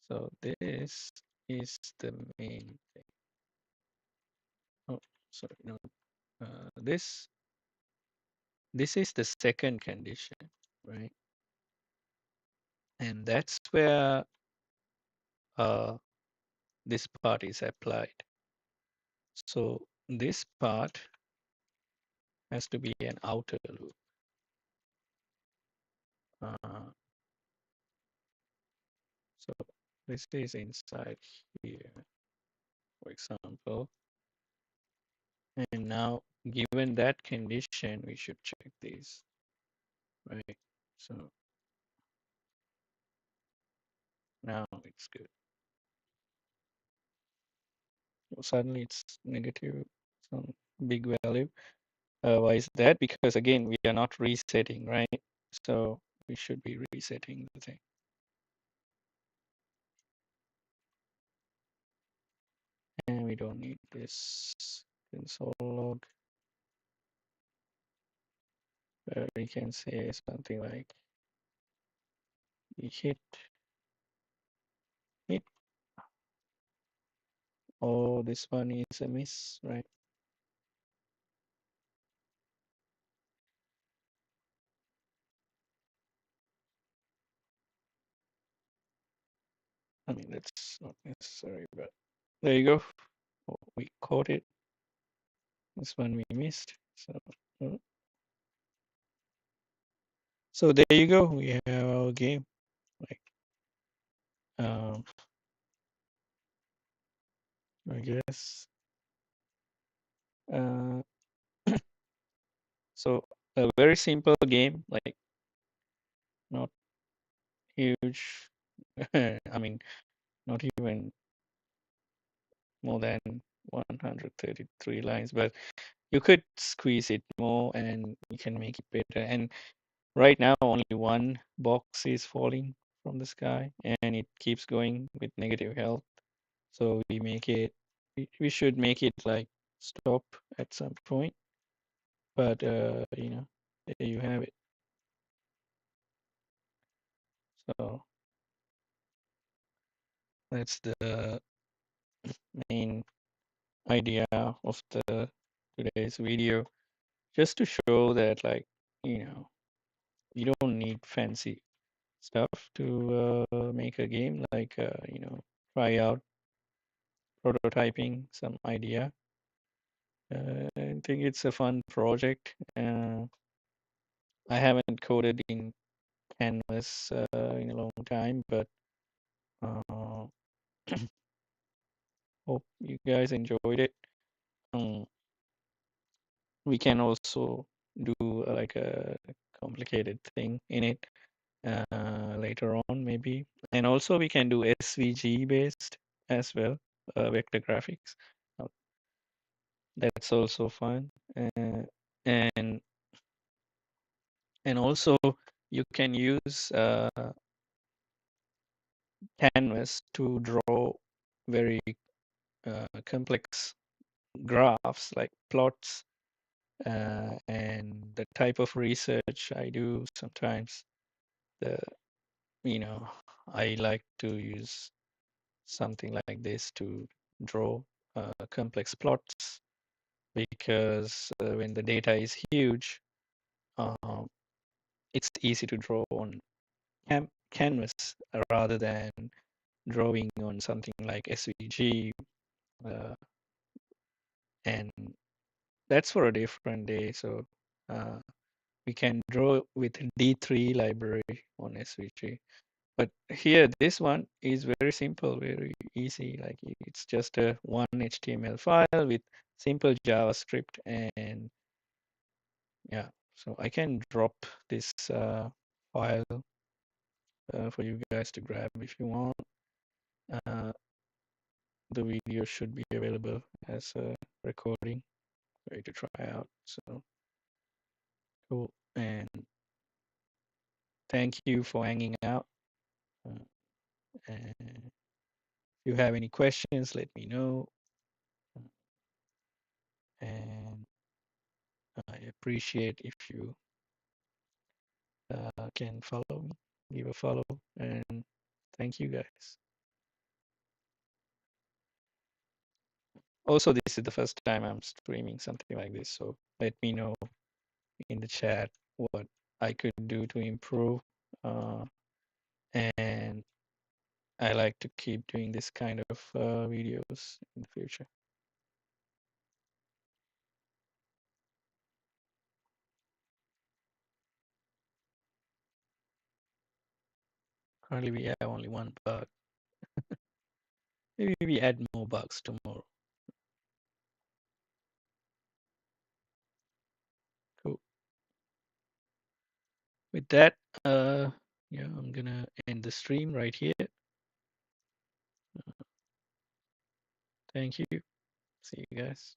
So this is the main thing. Oh, sorry, no. This is the second condition, right? And that's where uh, this part is applied. So this part has to be an outer loop. Uh, so this is inside here, for example. And now, given that condition, we should check this, right? So now it's good. So suddenly it's negative, some big value. Why is that? Because again, we are not resetting, right? So we should be resetting the thing. And we don't need this console log. We can say something like we hit. Oh, this one is a miss, right? I mean, that's not necessary, but there you go. Oh, we caught it. This one we missed. Uh, so there you go. We have our game. Like, um, I guess. Uh, so a very simple game, like not huge. I mean, not even more than 133 lines, but you could squeeze it more and you can make it better. And right now, only one box is falling from the sky and it keeps going with negative health. So we should make it like stop at some point. But, there you have it. So that's the main idea of the today's video, just to show that like, you don't need fancy stuff to make a game, like, try out prototyping some idea. I think it's a fun project. I haven't coded in Canvas in a long time, but uh, hope you guys enjoyed it. Um, we can also do like a complicated thing in it later on, maybe. And also we can do SVG based as well, vector graphics. Uh, That's also fun. And and also you can use Canvas to draw very complex graphs like plots, and the type of research I do sometimes. The you know I like to use something like this to draw complex plots because when the data is huge, um, it's easy to draw on canvas rather than drawing on something like SVG, uh, and that's for a different day. So uh, we can draw with D3 library on SVG. But here, this one is very simple, very easy. Like it's just a one HTML file with simple JavaScript, and yeah. So I can drop this file for you guys to grab if you want. Uh, the video should be available as a recording for you to try out. So cool. And thank you for hanging out. Uh, and if you have any questions, let me know. And I appreciate if you can follow me, give a follow, and thank you guys. Also, this is the first time I'm streaming something like this, so let me know in the chat what I could do to improve. Uh, and I like to keep doing this kind of videos in the future. Currently, we have only one bug. Maybe we add more bugs tomorrow. Cool. With that, yeah, I'm gonna end the stream right here. Thank you. See you guys.